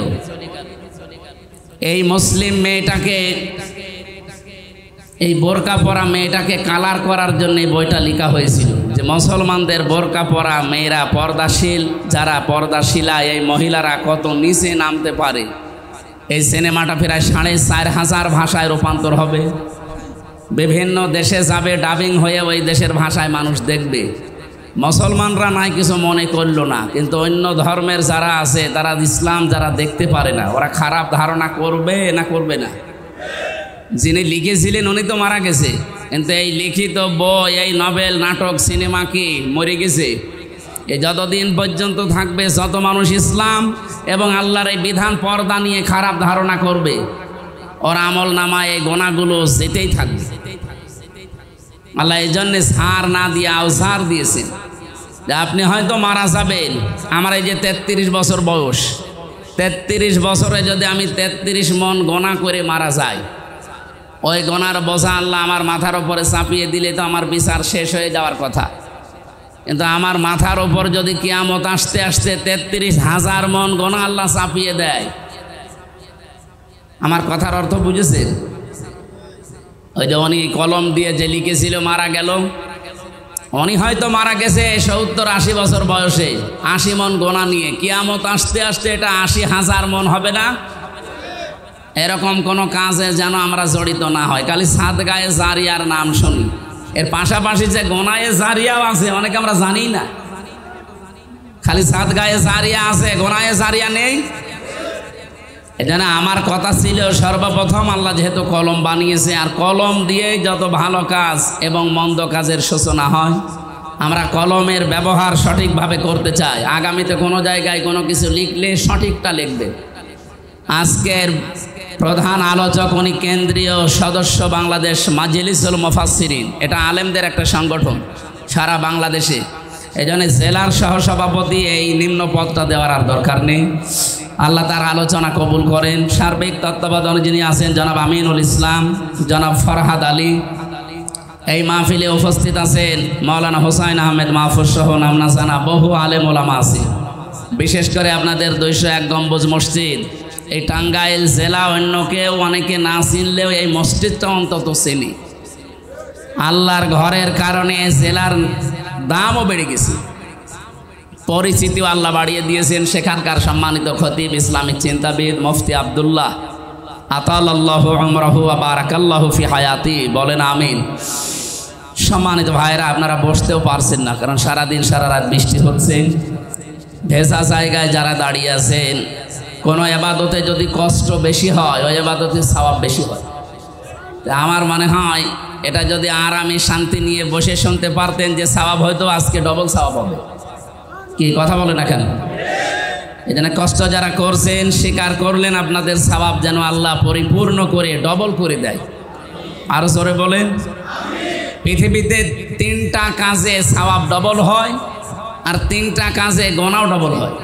এই মুসলিম মেয়েটাকে, এই বোরকা পরা মেয়েটাকে কালার করার জন্য এই বইটা লেখা হয়েছিল যে মুসলমানদের বোরকা পরা মেয়েরা, পর্দাশীল যারা পর্দাশীলা এই মহিলারা কত নিচে নামতে পারে। এই সিনেমাটা প্রায় 4,500 ভাষায় রূপান্তর হবে, বিভিন্ন দেশে যাবে, ডাবিং হয়ে ওই দেশের ভাষায় মানুষ দেখবে। মুসলমানরা নাই কিছু মনে করলো না, কিন্তু অন্য ধর্মের যারা আছে তারা ইসলাম যারা দেখতে পারে না, ওরা খারাপ ধারণা করবে না করবে না? যিনি লিখেছিলেন উনি তো মারা গেছে, কিন্তু এই লিখিত বই, এই নভেল, নাটক, সিনেমা কি মরে গেছে? এই যতদিন পর্যন্ত থাকবে যত মানুষ ইসলাম এবং আল্লাহর এই বিধান পর্দা নিয়ে খারাপ ধারণা করবে, ওর আমল নামায় এই গোনাগুলো যেতেই থাকবে। আল্লাহ এই জন্যে ছাড় না দিয়ে আওসার দিয়েছেন যে আপনি হয়তো মারা যাবেন। আমার এই যে 33 বছর বয়স, 33 বছরে যদি আমি 33 মন গোনা করে মারা যাই, ওই গোনার বোঝা আল্লাহ আমার মাথার উপরে চাপিয়ে দিলে তো আমার বিচার শেষ হয়ে যাওয়ার কথা। কিন্তু আমার মাথার উপর যদি কিয়ামত আসতে আসতে 33,000 মন গোনা আল্লাহ চাপিয়ে দেয়, আমার কথার অর্থ বুঝেছেন? ওই যে উনি কলম দিয়ে যে লিখেছিল মারা গেল, উনি হয়তো মারা গেছে 70-80 বছর বয়সে, 80 মন গোনা নিয়ে। কিয়ামত আসতে আসতে এটা 80,000 মন হবে না? এরকম কোনো কাজে যেন আমরা জড়িত না হয়। খালি সাদগায়ে জারিয়ার নাম শুনি, এর পাশাপাশি যে গোনায়ে জারিয়াও আছে অনেকে আমরা জানি না। খালি সাদগায়ে জারিয়া আছে, গোনায়ে জারিয়া নেই। এজন্য আমার কথা ছিল সর্বপ্রথম আল্লাহ যেহেতু কলম বানিয়েছে, আর কলম দিয়ে যত ভালো কাজ এবং মন্দ কাজের সূচনা হয়, আমরা কলমের ব্যবহার সঠিকভাবে করতে চাই। আগামীতে কোনো জায়গায় কোনো কিছু লিখলে সঠিকটা লিখবে। আজকের প্রধান আলোচক উনি কেন্দ্রীয় সদস্য বাংলাদেশ মাজলিসুল মুফাসসিরিন, এটা আলেমদের একটা সংগঠন সারা বাংলাদেশে। এই জন্য জেলার সহসভাপতি এই নিম্ন পদটা দেওয়ার আর দরকার নেই। আল্লাহ তার আলোচনা কবুল করেন। সার্বিক তত্ত্বাবধানে যিনি আছেন জনাব আমিনুল ইসলাম, জনাব ফরহাদ আলী। এই মাহফিলে উপস্থিত আছেন মাওলানা হোসাইন আহমেদ মাহফুজ সহ নামনা জানা বহু আলেম ওলামা আছে। বিশেষ করে আপনাদের 201 গম্বুজ মসজিদ, এই টাঙ্গাইল জেলা অন্য কেউ অনেকে না চিনলেও এই মসজিদটা অন্তত চিনি। আল্লাহর ঘরের কারণে জেলার দামও বেড়ে গেছে, পরিচিতিও আল্লাহ বাড়িয়ে দিয়েছেন। সেখানকার সম্মানিত খতিব, ইসলামিক চিন্তাবিদ মুফতি আব্দুল্লাহ আতালাল্লাহু উমরাহু ওয়া বারাকাল্লাহু ফি হায়াতি, বলেন আমিন। সম্মানিত ভাইরা, আপনারা বসতেও পারছেন না, কারণ সারাদিন সারা রাত বৃষ্টি হচ্ছে। ভেজা জায়গায় যারা দাঁড়িয়ে আছেন, কোনো ইবাদতে যদি কষ্ট বেশি হয় ওই ইবাদতে সওয়াব বেশি হয়। আমার মনে হয় এটা যদি আরামে শান্তি নিয়ে বসে শুনতে পারতেন যে সওয়াব হয়তো আজকে ডবল সওয়াব হবে। কি কথা বলে না কেন? এই জন্য কষ্ট যারা করছেন স্বীকার করলেন, আপনাদের সওয়াব যেন আল্লাহ পরিপূর্ণ করে ডবল করে দেয়। আরো জোরে বলেন। পৃথিবীতে 3টা কাজে সওয়াব ডবল হয় আর 3টা কাজে গোনাও ডবল হয়।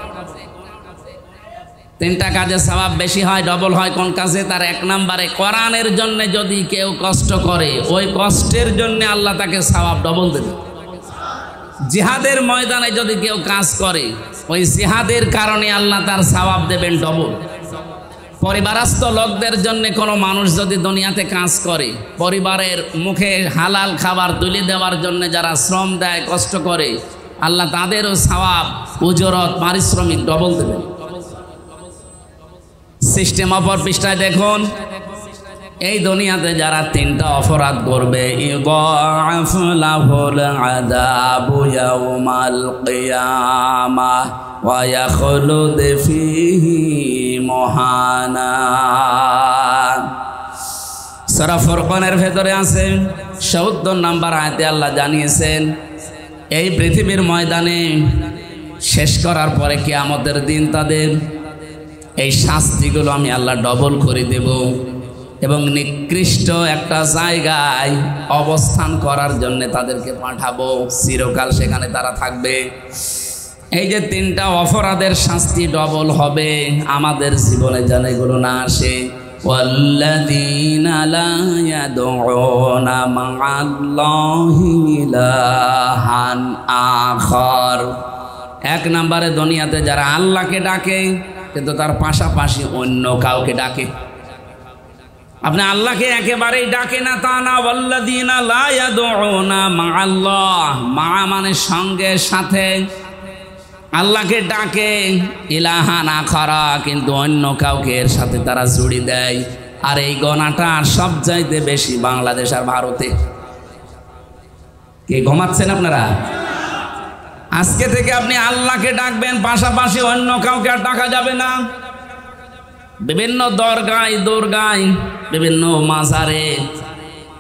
তিনটা কাজে সওয়াব বেশি হয়, ডবল হয়। কোন কাজে? তার এক নম্বরে কোরআনের জন্য যদি কেউ কষ্ট করে, ওই কষ্টের জন্য আল্লাহ তাকে সওয়াব ডবল দেবে। জিহাদের ময়দানে যদি কেউ কাজ করে, ওই জিহাদের কারণে আল্লাহ তার সওয়াব দেবেন ডবল। পরিবারস্থ লোকদের জন্য কোনো মানুষ যদি দুনিয়াতে কাজ করে, পরিবারের মুখে হালাল খাবার তুলে দেওয়ার জন্য যারা শ্রম দেয়, কষ্ট করে, আল্লাহ তাদেরও সওয়াব, উজরত, পারিশ্রমিক ডবল দেবেন। সিস্টেম অপর পৃষ্ঠায় দেখুন, এই দুনিয়াতে যারা তিনটা অপরাধ করবে, ইউদাআফ লাহুল আযাবু ইয়াউমাল কিয়ামাহ ওয়া ইয়াখলুদ ফীহি মুহানা। সূরা ফুরকানের ভেতরে আছে ৭০ নম্বর আয়াতে আল্লাহ জানিয়েছেন, এই পৃথিবীর ময়দানে শেষ করার পরে কিয়ামতের দিন তাদের এই শাস্তিগুলো আমি আল্লাহ ডবল করে দেব এবং নিকৃষ্ট একটা জায়গায় অবস্থান করার জন্য তাদেরকে পাঠাবো, চিরকাল সেখানে তারা থাকবে। এই যে তিনটা অপরাধের শাস্তি ডবল হবে, আমাদের জীবনে যেন এগুলো না আসে। ওয়াল্লাযীনা লা ইয়াদউনা মা'আল্লাহি ইলাহান আখার। এক নম্বরে দুনিয়াতে যারা আল্লাহকে ডাকে কিন্তু তার পাশাপাশি অন্য কাউকে ডাকে। আপনি আল্লাহকে একেবারেই ডাকে না তা না। ওয়াল্লাযীনা লা ইয়াদউনা মা'আল্লাহ, মা মানে সঙ্গে, সাথে। আল্লাহকে ডাকে ইলাহান আখারা, কিন্তু অন্য কাউকে এর সাথে তারা জুড়ে দেয়। আর এই গণাটা সবচাইতে বেশি বাংলাদেশ আর ভারতে। কে ঘুমাচ্ছেন আপনারা? আজকে থেকে আপনি আল্লাহকে ডাকবেন, পাশাপাশি অন্য কাউকে আর ডাকা যাবে না। বিভিন্ন দরগায়, দরগায়, বিভিন্ন মাজারে,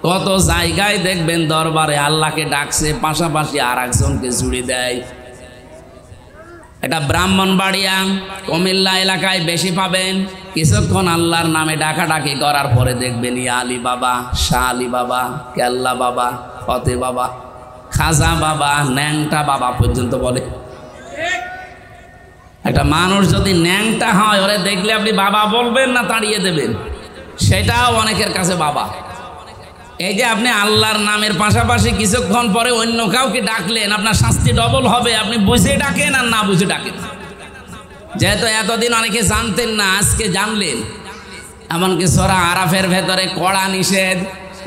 কত জায়গায় দেখবেন দরবারে আল্লাহকে ডাকছে, পাশাপাশি আর একজনকে জুড়ে দেয়। এটা ব্রাহ্মণবাড়িয়া, কুমিল্লা এলাকায় বেশি পাবেন। কিছুক্ষণ আল্লাহর নামে ডাকাডাকি করার পরে দেখবেন ইয়া আলী বাবা, শাহ আলী বাবা, কেল্লা বাবা, ফতে বাবা, খাজা বাবা, ন্যাংটা বাবা পর্যন্ত বলে। একটা মানুষ যদি ন্যাংটা হয়, ওরে দেখলে আপনি বাবা বলবেন না তাড়িয়ে দেবেন? সেটাও অনেকের কাছে বাবা। এই যে আপনি আল্লাহর নামের পাশাপাশি কিছুক্ষণ পরে অন্য কাউকে ডাকলেন, আপনার শাস্তি ডবল হবে। আপনি বুঝে ডাকেন আর না বুঝে ডাকেন। যেহেতু এতদিন অনেকে জানতেন না, আজকে জানলেন। এমনকি সূরা আরাফের ভেতরে কড়া নিষেধ,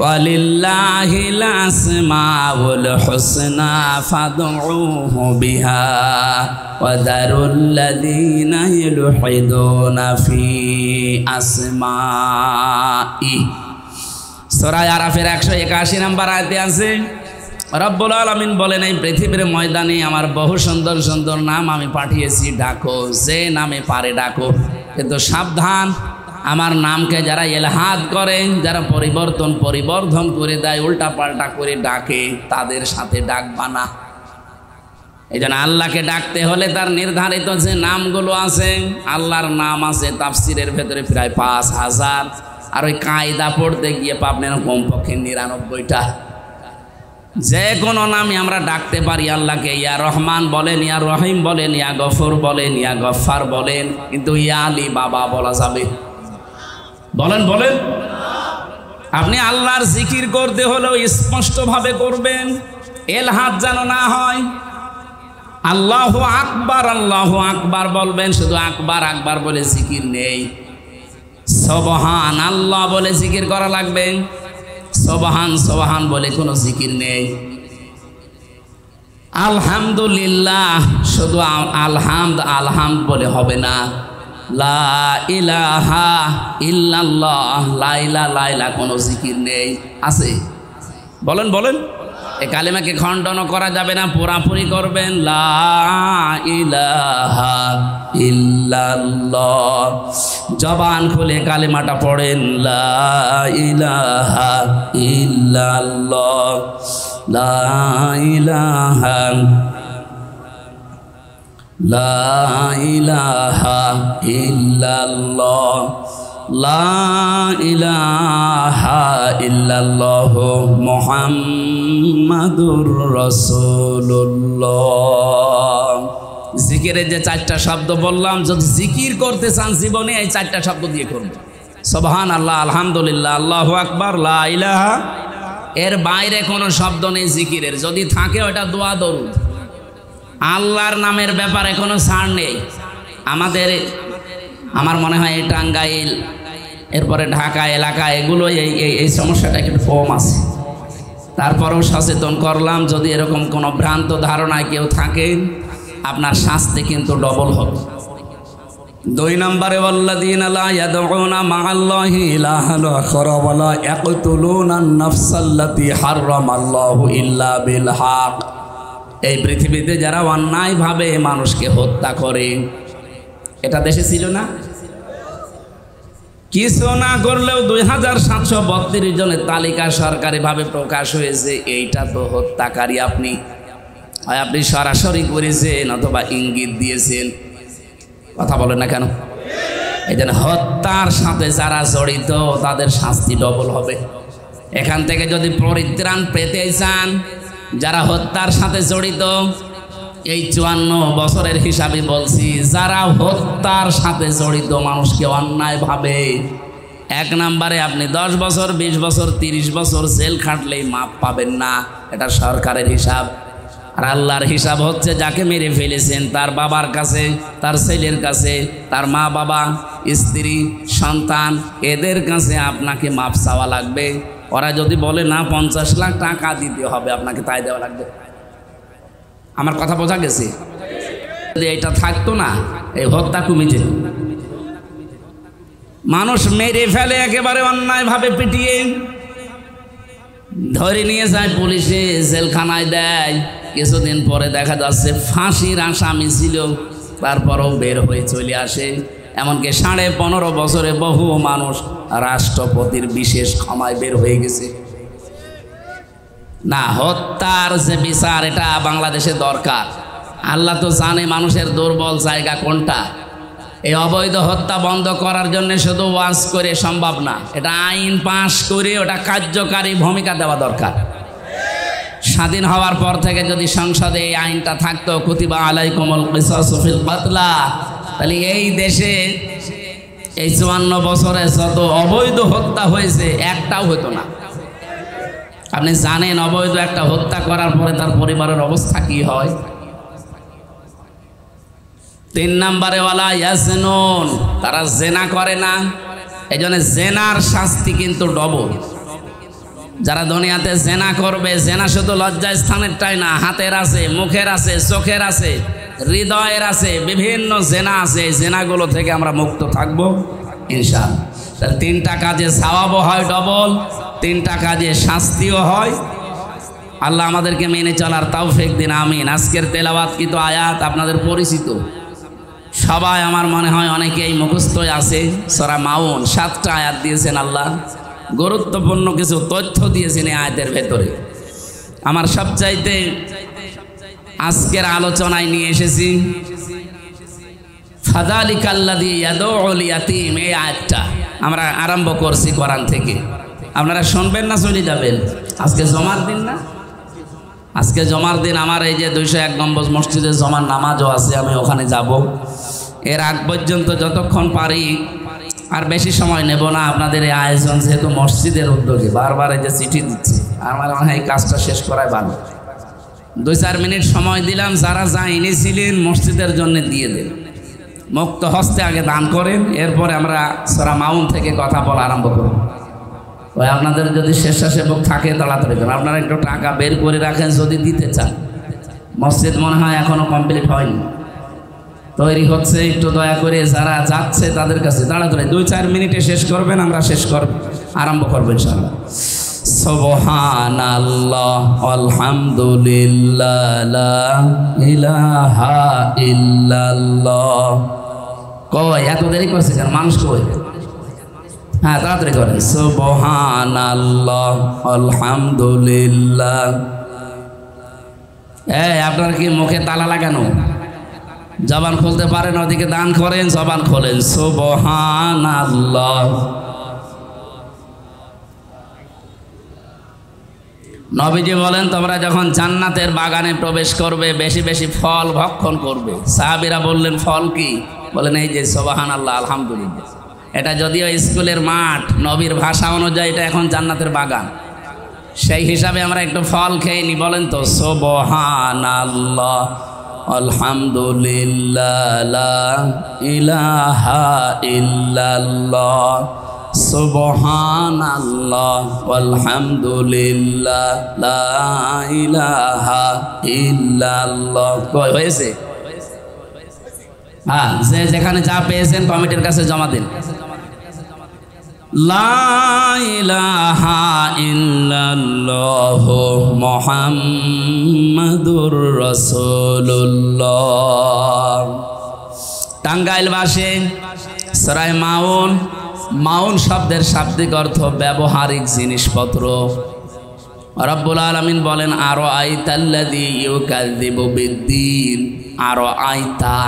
ওয়ালিল্লাহিল আসমাউল হুসনা ফাদউহু বিহা ওয়া দারুল্লাযীনা ইউলহিদুনা ফি আসমাই। সূরা আরাফের 181 নম্বর আয়াতে আছে, রব্বুল আলামিন বলেন, এই পৃথিবীর ময়দানে আমার বহু সুন্দর সুন্দর নাম আমি পাঠিয়েছি, ডাকো, যে নামে পারে ডাকো। কিন্তু সাবধান, আমার নামকে যারা ইলহাদ করে, যারা পরিবর্ধন করে দেয়, উল্টা পাল্টা করে ডাকে, তাদের সাথে ডাকবা না। এই জন্য আল্লাহকে ডাকতে হলে তার নির্ধারিত যে নামগুলো আছে, আল্লাহর নাম আছে তাফসিরের ভেতরে প্রায় 5000। আর ওই কায়দা পড়তে গিয়ে পাবেন কমপক্ষে 99টা। যে কোনো নামে আমরা ডাকতে পারি আল্লাহকে। ইয়া রহমান বলেন, ইয়া রহিম বলেন, ইয়া গফর বলেন, ইয়া গফার বলেন, কিন্তু ইয়া আলী বাবা বলা যাবে? বলেন বলেন। আপনি আল্লাহর জিকির করতে হলেও স্পষ্টভাবে করবেন, এলহাদ যেন না হয়। আল্লাহু আকবার বলবেন, শুধু আকবার আকবার বলে জিকির নেই। সুবহান আল্লাহ বলে জিকির করা লাগবে, সুবহান বলে কোনো জিকির নেই। আলহামদুলিল্লাহ, শুধু আলহামদ বলে হবে না। লা ইলাহা ইল্লাল্লাহ, লাইলা কোনো জিকির নেই। আছে? বলেন বলেন। এই কালিমাকে খণ্ডন করা যাবে না, পুরাপুরি করবেন। লা ইলাহা ইল্লাল্লাহ, জবান খুলে কালিমাটা পড়েন। লা ইলাহা ইল্লাল্লাহ, লা ইলাহা, লা ইলাহা ইল্লাল্লাহ, লা ইলাহা ইল্লাল্লাহ মুহাম্মাদুর রাসূলুল্লাহ। জিকিরের যে 4টা শব্দ বললাম, যদি জিকির করতে চান জীবনে এই 4টা শব্দ দিয়ে করবেন। সুবহানাল্লাহ, আলহামদুলিল্লাহ, আল্লাহু আকবার, লা ইলাহা। এর বাইরে কোনো শব্দ নেই জিকিরের, যদি থাকে ওটা দোয়া দরুদ। আল্লাহর নামের ব্যাপারে কোনো ছাড় নেই। আমার মনে হয় এই টাঙ্গাইল, এরপরে ঢাকা এলাকা, এগুলো এই সমস্যাটা একটু কম আছে। তারপরেও সচেতন করলাম, যদি এরকম কোনো ভ্রান্ত ধারণায় কেউ থাকে আপনার শাস্তি কিন্তু ডবল হবে। 2 নম্বরে ওয়াল্লাযীনা লা ইয়াদউনা মা'আল্লাহি ইলাহান আখার ওয়া লা ইয়াকতুলুনা আন-নাফসাল্লাতী হারামাল্লাহু ইল্লা বিল হক। এই পৃথিবীতে যারা অন্যায়ভাবে মানুষকে হত্যা করে, এটা দেশে ছিল না? কিছু না করলেও 2732 জনের তালিকা সরকারিভাবে প্রকাশ হয়েছে। এইটা তো হত্যাকারী। আপনি হয় আপনি সরাসরি করেছেন অথবা ইঙ্গিত দিয়েছেন। কথা বলেন না কেন? এই জন্য হত্যার সাথে যারা জড়িত তাদের শাস্তি ডবল হবে। এখান থেকে যদি পরিত্রাণ পেতে চান, যারা হত্যার সাথে জড়িত, এই 54 বছরের হিসাবে বলছি, যারা হত্যার সাথে জড়িত মানুষকে অন্যায়ভাবে, 1 নম্বরে আপনি 10 বছর, 20 বছর, 30 বছর জেল খাটলেই মাপ পাবেন না। এটা সরকারের হিসাব। আর আল্লাহর হিসাব হচ্ছে যাকে মেরে ফেলেছেন তার বাবার কাছে, তার ছেলের কাছে, তার মা বাবা, স্ত্রী, সন্তান, এদের কাছে আপনাকে মাপ চাওয়া লাগবে। ওরা যদি বলে না 50 লাখ টাকা দিতে হবে, আপনাকে তাই দেওয়া লাগবে। আমার কথা বোঝা গেছে? যদি এটা থাকতো না, এই হত্যা কমে যেত। মানুষ মেরে ফেলে একেবারে অন্যায়ভাবে পিটিয়ে, ধরে নিয়ে যায় পুলিশে, জেলখানায় দেয়। কিছুদিন পরে দেখা যাচ্ছে ফাঁসির আসামি ছিল, তারপরও বের হয়ে চলে আসে। এমনকি 15.5 বছরে বহু মানুষ রাষ্ট্রপতির বিশেষ ক্ষমায় বের হয়ে গেছে। না, হত্যার যে বিচার, এটা বাংলাদেশে দরকার। আল্লাহ তো জানে মানুষের দুর্বল জায়গা কোনটা। এই অবৈধ হত্যা বন্ধ করার জন্য শুধু ওয়াজ করে সম্ভব না, এটা আইন পাশ করে ওটা কার্যকারী ভূমিকা দেওয়া দরকার। স্বাধীন হওয়ার পর থেকে যদি সংসদে এই আইনটা থাকতো, কুতিবা আলাইকুমুল কিসাসু ফিল কাতলা, তাহলে এই দেশে এই 54 বছরে যত অবৈধ হত্যা হয়েছে একটাও হতো না। আপনি জানেন অবৈধ একটা হত্যা করার পরে তার পরিবারের অবস্থা কি হয়? 3 নম্বরে ওয়ালা ইয়াজনুন, তারা জেনা করে না। এই জন্য জেনার শাস্তি কিন্তু ডবল। যারা দুনিয়াতে জেনা করবে, জেনা শুধু লজ্জায় স্থানেরটাই না, হাতের আছে, মুখের আছে, চোখের আছে, হৃদয়ের আছে, বিভিন্ন জেনা আছে। এই জেনাগুলো থেকে আমরা মুক্ত থাকবো ইনশাআল্লাহ। তাহলে 3টা কাজে সওয়াবও হয় ডবল, 3টা কাজে শাস্তিও হয়। আল্লাহ আমাদেরকে মেনে চলার তৌফিক দিন, আমিন। আজকের তেলাওয়াতকৃত আয়াত আপনাদের পরিচিত সবাই, আমার মনে হয় অনেকেই মুখস্থ আছে। সূরা মাউন 7টা আয়াত দিয়েছেন আল্লাহ, গুরুত্বপূর্ণ কিছু তথ্য দিয়েছেন এই আয়াতের ভেতরে। আমার সবচাইতে আজকের আলোচনায় নিয়ে এসেছি ফাযালিকাল্লাযী ইয়াদউল ইয়াতীম। এই আয়াতটা আমরা আরম্ভ করছি কোরআন থেকে। আপনারা শুনবেন না চলে যাবেন? আজকে জমার দিন না? আজকে জমার দিন। আমার এই যে 201 গম্বুজ মসজিদে জমার নামাজও আছে, আমি ওখানে যাব। এর আগ পর্যন্ত যতক্ষণ পারি, আর বেশি সময় নেব না। আপনাদের এই আয়োজন যেহেতু মসজিদের উদ্যোগে, বারবার এই যে চিঠি দিচ্ছি, আমার মনে হয় এই কাজটা শেষ করাই ভালো। 2-4 মিনিট সময় দিলাম, যারা যা এনেছিলেন মসজিদের জন্য দিয়ে দেন। মুক্ত হস্তে আগে দান করেন, এরপরে আমরা সূরা মাউন থেকে কথা বলা আরম্ভ করব। ওই আপনাদের যদি স্বেচ্ছাসেবক থাকে তাড়াতাড়ি করেন। আপনারা একটু টাকা বের করে রাখেন যদি দিতে চান। মসজিদ মনে হয় এখনো কমপ্লিট হয়নি, তৈরি হচ্ছে। একটু দয়া করে যারা যাচ্ছে তাদের কাছে তাড়াতাড়ি 2-4 মিনিটে শেষ করবেন, আমরা শেষ করব, আরম্ভ করবো ইনশাআল্লাহ। সুবহানাল্লাহ আলহামদুলিল্লাহ লা ইলাহা ইল্লাল্লাহ। কই এত দেরি করছে কেন? মানুষ কই? হ্যাঁ, তাড়াতাড়ি করেন। সুবহানাল্লাহ আলহামদুলিল্লাহ। আপনার কি মুখে তালা লাগানো? জবান খুলতে পারেন? ওদিকে দান করেন, জবান খোলেন। সুবহানাল্লাহ। নবীজি বলেন তোমরা যখন জান্নাতের বাগানে প্রবেশ করবে বেশি বেশি ফল ভক্ষণ করবে। সাহাবীরা বললেন ফল কি? বলেন এই যে সুবহানাল্লাহ আলহামদুলিল্লাহ। এটা যদিও স্কুলের মাঠ, নবীর ভাষা অনুযায়ী এটা এখন জান্নাতের বাগান। সেই হিসাবে আমরা একটু ফল খেয়ে নি। বলেন তো সুবহানাল্লাহ আলহামদুলিল্লাহ লা ইলাহা ইল্লাল্লাহ সুবহানাল্লাহ আলহামদুলিল্লাহ লা ইলাহা ইল্লাল্লাহ। কয় হয়েছে? হ্যাঁ, যে যেখানে যা পেয়েছেন কমিটির কাছে জমা দিন। লা ইলাহা ইল্লাল্লাহ মুহাম্মাদুর রাসূলুল্লাহ। টাঙ্গাইলবাসী সূরা মাউন শব্দের শাব্দিক অর্থ ব্যবহারিক জিনিসপত্র। রব্বুল আলামিন বলেন আরো আইতাল্লাযী ইউকাযযিবু বিদ্দীন। আরো আইতা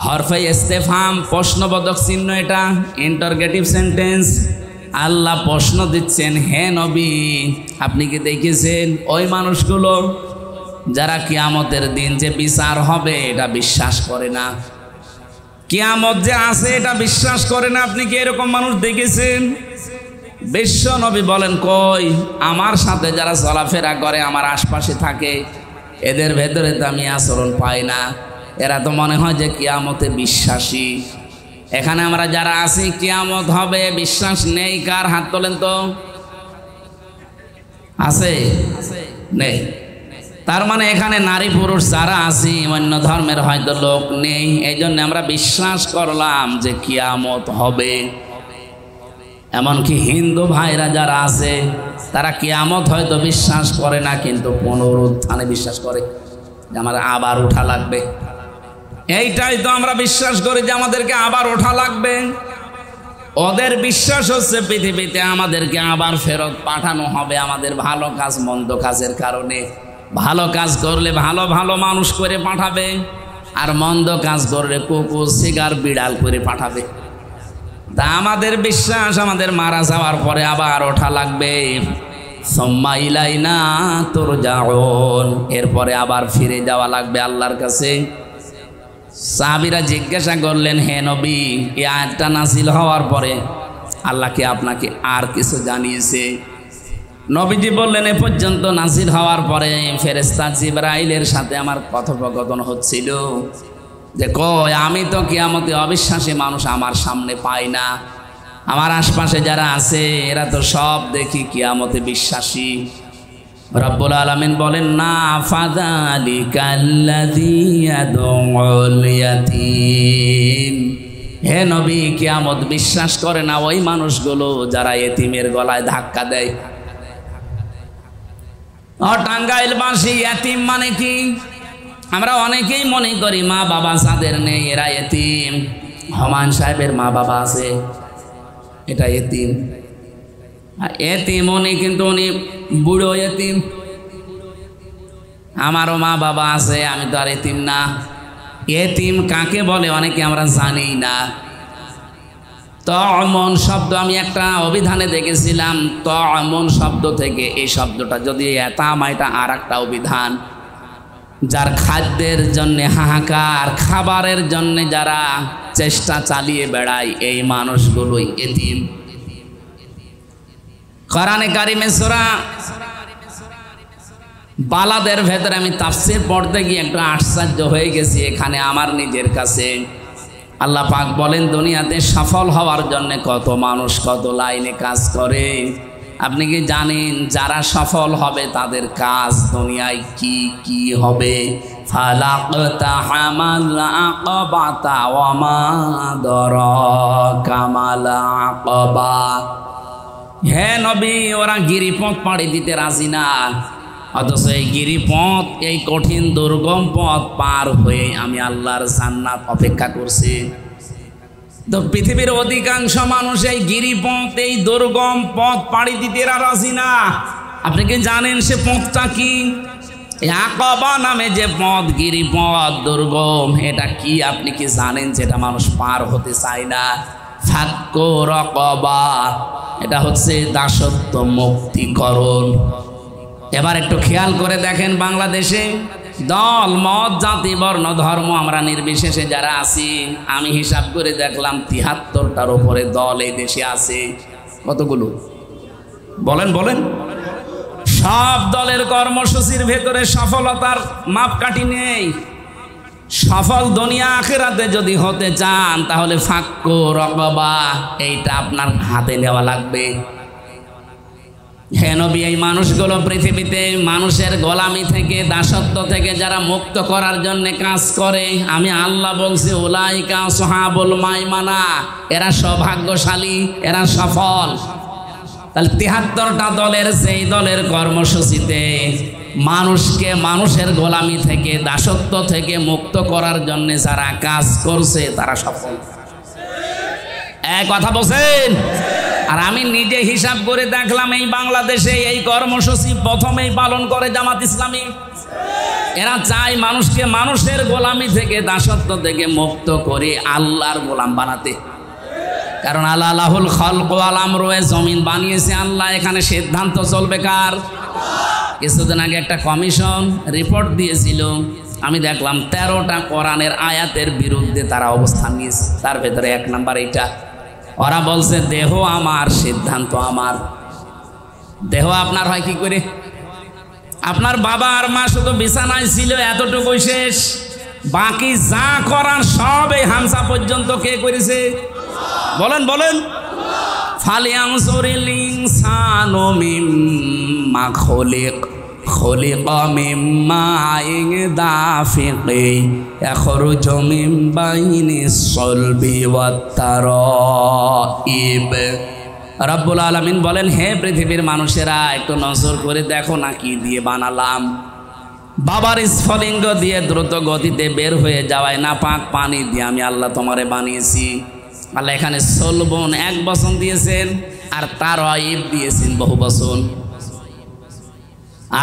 হরফে ইস্তেফহাম, প্রশ্নবোধক চিহ্ন, এটা ইন্টারগেটিভ সেন্টেন্স। আল্লাহ প্রশ্ন দিচ্ছেন, হে নবী আপনি কি দেখেছেন ওই মানুষগুলো যারা কিয়ামতের দিন যে বিচার হবে এটা বিশ্বাস করে না, কিয়ামত যে আছে এটা বিশ্বাস করে না, আপনি কি এরকম মানুষ দেখেছেন? বিশ্ব নবী বলেন কই, আমার সাথে যারা চলাফেরা করে, আমার আশপাশে থাকে, এদের ভেতরে তো আমি আচরণ পাই না। এরা তো মনে হয় যে কিয়ামতে বিশ্বাসী। এখানে আমরা যারা আছি কিয়ামত হবে বিশ্বাস নেই কার? হাত তোলেন তো। আছে? নেই। তার মানে এখানে নারী পুরুষ যারা আছি, অন্য ধর্মের হয়তো লোক নেই, এই জন্য আমরা বিশ্বাস করলাম যে কিয়ামত হবে। এমনকি হিন্দু ভাইরা যারা আছে তারা কিয়ামত হয়তো বিশ্বাস করে না, কিন্তু পুনরুত্থানে বিশ্বাস করে যে আমার আবার ওঠা লাগবে। এইটাই তো আমরা বিশ্বাস করি যে আমাদেরকে আবার ওঠা লাগবে। ওদের বিশ্বাস হচ্ছে পৃথিবীতে আমাদেরকে আবার ফেরত পাঠানো হবে আমাদের ভালো কাজ মন্দ কাজের কারণে। ভালো কাজ করলে ভালো ভালো মানুষ করে পাঠাবে, আর মন্দ কাজ করলে কুকুর শিকার বিড়াল করে পাঠাবে। তা আমাদের বিশ্বাস আমাদের মারা যাওয়ার পরে আবার ওঠা লাগবে। সুম্মা ইলাইনা তুরজাউন, এরপরে আবার ফিরে যাওয়া লাগবে আল্লাহর কাছে। সাহাবীরা জিজ্ঞাসা করলেন, হে নবী এই আয়াতটা নাযিল হওয়ার পরে আল্লাহ কি আপনাকে আর কিছু জানিয়েছে? নবীজি বললেন, এ পর্যন্ত নাযিল হওয়ার পরে ফেরেশতা জিবরাইলের সাথে আমার কথোপকথন হচ্ছিল যে কই আমি তো কিয়ামতে অবিশ্বাসী মানুষ আমার সামনে পাই না, আমার আশপাশে যারা আছে এরা তো সব দেখি কিয়ামতে বিশ্বাসী। রব্বুল আলামিন বলেন না, ফাযালিকাল্লাযী ইয়াদউল ইয়াতীম। হে নবী কিয়ামত বিশ্বাস করে না ওই মানুষগুলো যারা এতিমের গলায় ধাক্কা দেয়। টাঙ্গাইলবাসী এতিম মানে কি? আমরা অনেকেই মনে করি মা বাবা যাদের নেই এরা এতিম। হুমায়ুন সাহেবের মা বাবা আছে, এটা এতিম। এতিম উনি, কিন্তু উনি বুড়ো এতিম। আমারও মা বাবা আছে, আমি তো আর এতিম না। এতিম কাকে বলে অনেকে আমরা জানি না। তমন শব্দ আমি একটা অভিধানে দেখেছিলাম, তমন শব্দ থেকে এই শব্দটা যদি এতাম, এটা আর একটা অভিধান। যার খাদ্যের জন্য হাহাকার, খাবারের জন্য যারা চেষ্টা চালিয়ে বেড়ায়, এই মানুষগুলোই এতিম। কোরআনে কারিমে সূরা বালাদের ভেতরে আমি তাফসীর পড়তে গিয়ে একটু আশ্চর্য হয়ে গেছি এখানে আমার নিজের কাছে। আল্লাহ পাক বলেন দুনিয়াতে সফল হওয়ার জন্য কত মানুষ কত লাইনে কাজ করে। আপনি কি জানেন যারা সফল হবে তাদের কাজ দুনিয়ায় কি কি হবে? ফালাকতাহামাল আকাবাতা ওয়া মা আদরাকা মাল আকাবা। হে নবী ওরা গিরিপথ পাড়ি দিতে রাজি না, অথচ এই গিরিপথ, এই কঠিন দুর্গম পথ পার হয়ে আমি আল্লাহর জান্নাত অপেক্ষা করছি। তো পৃথিবীর অধিকাংশ মানুষ এই গিরিপথ, এই দুর্গম পথ পাড়ি দিতে রাজি না। আপনি কি জানেন সে পথটা কি? আকাবা নামে যে পথ, গিরিপথ দুর্গম, এটা কি আপনি কি জানেন? যেটা মানুষ পার হতে চায় না। ফাক্কু রাকাবা, এটা হচ্ছে দাসত্ব মুক্তিকরণ। এবার একটু খেয়াল করে দেখেন, বাংলাদেশে দল মত জাতি বর্ণ ধর্ম আমরা নির্বিশেষে যারা আছি, আমি হিসাব করে দেখলাম ৭৩টার উপরে দল এই দেশে আছে। কতগুলো বলেন বলেন? সব দলের কর্মসূচির ভেতরে সফলতার মাপকাঠি নেই। সফল দুনিয়া আখিরাতে যদি হতে চান তাহলে ফাক্কু রকবা এইটা আপনার হাতে নেওয়া লাগবে। হে নবী, এই মানুষগুলো পৃথিবীতে মানুষের গোলামি থেকে, দাসত্ব থেকে যারা মুক্ত করার জন্য কাজ করে, আমি আল্লাহ বলছি উলাইকা আসহাবুল মাইমানা, এরা সৌভাগ্যশালী, এরা সফল। তাহলে ৭৩টা দলের সেই দলের কর্মসূচিতে মানুষকে মানুষের গোলামি থেকে, দাসত্ব থেকে মুক্ত করার জন্য যারা কাজ করছে তারা সফল। কথা বলছেন? আর আমি নিজে হিসাব করে দেখলাম, এই বাংলাদেশে এই কর্মসূচি প্রথমেই পালন করে জামাত ইসলামী। এরা চায় মানুষকে মানুষের গোলামি থেকে, দাসত্ব থেকে মুক্ত করে আল্লাহর গোলাম বানাতে। কারণ আল্লাহুল খালক ওয়াল আমরু, জমিন বানিয়েছে আল্লাহ, এখানে সিদ্ধান্ত চলবে কার? কিছুদিন আগে একটা কমিশন রিপোর্ট দিয়েছিল, আমি দেখলাম ১৩টা কোরআনের আয়াতের বিরুদ্ধে তারা অবস্থান নিয়েছে। তার ভেতরে ১ নাম্বার এইটা, ওরা বলছে দেহ আমার, সিদ্ধান্ত আমার। দেহ আপনার হয় কি করে? আপনার বাবা আর মা শুধু বিছানায় ছিল, এতটুকুই শেষ। বাকি যা করার সব এই হামসা পর্যন্ত কে করেছে? বলেন বলেন? ফালিয়ানজুরিল ইনসানু মিম্মা খুলিক, খুলিকা মিম্মা ইন দাফিকি ইয়াখরুজু মিন বাইনিস সলবি ওয়াত তারাইব। রব্বুল আলামিন বলেন, হে পৃথিবীর মানুষেরা, একটু নজর করে দেখো না কি দিয়ে বানালাম। বাবার স্ফলিঙ্গ দিয়ে দ্রুত গতিতে বের হয়ে যাওয়ায় না পাক পানি দিয়ে আমি আল্লাহ তোমারে বানিয়েছি। আল্লাহ এখানে সলবন ১ বচন দিয়েছেন, আর তারাইব দিয়েছেন বহু বচন।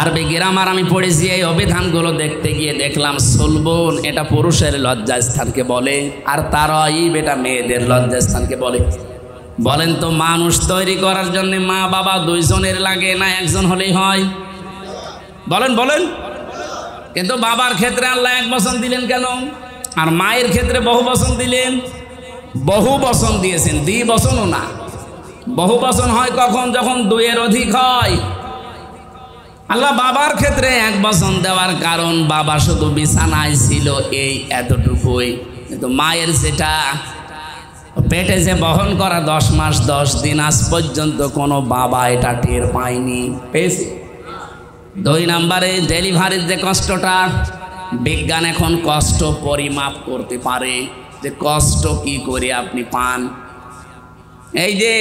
আরবি গ্রামার আমি পড়েছি, এই অভিধানগুলো দেখতে গিয়ে দেখলাম সলবন এটা পুরুষের লজ্জাস্থানকে বলে, আর তারাইব এটা মেয়েদের লজ্জাস্থানকে বলে। বলেন তো, মানুষ তৈরি করার জন্য মা বাবা ২ জনের লাগে না ১ জন হলেই হয়? বলেন বলেন? কিন্তু বাবার ক্ষেত্রে আল্লাহ ১ বচন দিলেন কেন? আর মায়ের ক্ষেত্রে বহু বচন দিলেন? বহু বচন দিয়েছেন, দ্বিবচনও না। বহু বচন হয় কখন? যখন ২ এর অধিক হয়। আল্লাহ বাবার ক্ষেত্রে ১ বচন দেওয়ার কারণ, বাবা শুধু বিছানায় ছিল এই এতটুকুই, কিন্তু মায়ের যেটা পেটে যে বহন করা ১০ মাস ১০ দিন, আজ পর্যন্ত কোনো বাবা এটা টের পায়নি। পেয়েছে? ২ নম্বরে ডেলিভারির যে কষ্টটা, বিজ্ঞান এখন কষ্ট পরিমাপ করতে পারে যে কষ্ট কি করে আপনি পান। এই যে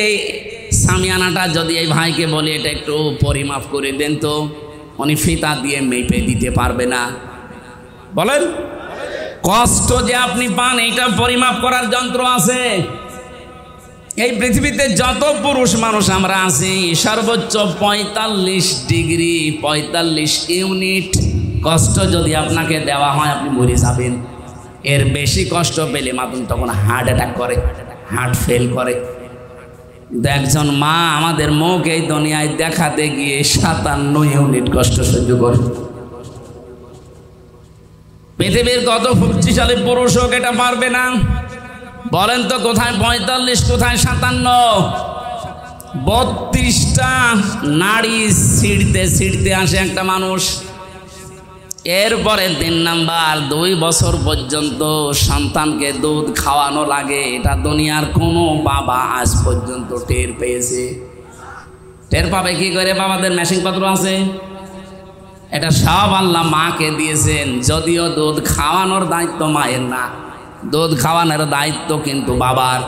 সামিয়ানাটা যদি এই ভাইকে বলি এটা একটু পরিমাপ করে দেন তো, উনি ফিতা দিয়ে মেপে দিতে পারবে না। বলেন, কষ্ট যে আপনি পান এইটা পরিমাপ করার যন্ত্র আছে। এই পৃথিবীতে যত পুরুষ মানুষ আমরা আছি, সর্বোচ্চ ৪৫ ডিগ্রি ৪৫ ইউনিট কষ্ট যদি আপনাকে দেওয়া হয়, আপনি মরে যাবেন। এর বেশি কষ্ট পেলে মাতুন তখন হার্ট অ্যাটাক করে, হার্ট ফেল করে। একজন মা আমাদের মুখ এই দুনিয়ায় দেখাতে গিয়ে ৫৭ ইউনিট কষ্ট সহ্য করে। পৃথিবীর কত শক্তিশালী পুরুষ হোক এটা পারবে না। বলেন তো, কোথায় ৪৫, কোথায় ৫৭? ৩২টা নাড়ি ছিঁড়তে ছিঁড়তে আসে একটা মানুষ। এরপরে ৩ নাম্বার, ২ বছর পর্যন্ত সন্তানকে দুধ খাওয়ানো লাগে। এটা দুনিয়ার কোনো বাবা আজ পর্যন্ত টের পেয়েছে? টের পাবে কি করে? বাবাদের মেশিনপত্র আছে, এটা সব আল্লাহ মাকে দিয়েছেন। যদিও দুধ খাওয়ানোর দায়িত্ব মায়ের না, দুধ খাওয়ানোর দায়িত্ব কিন্তু বাবার।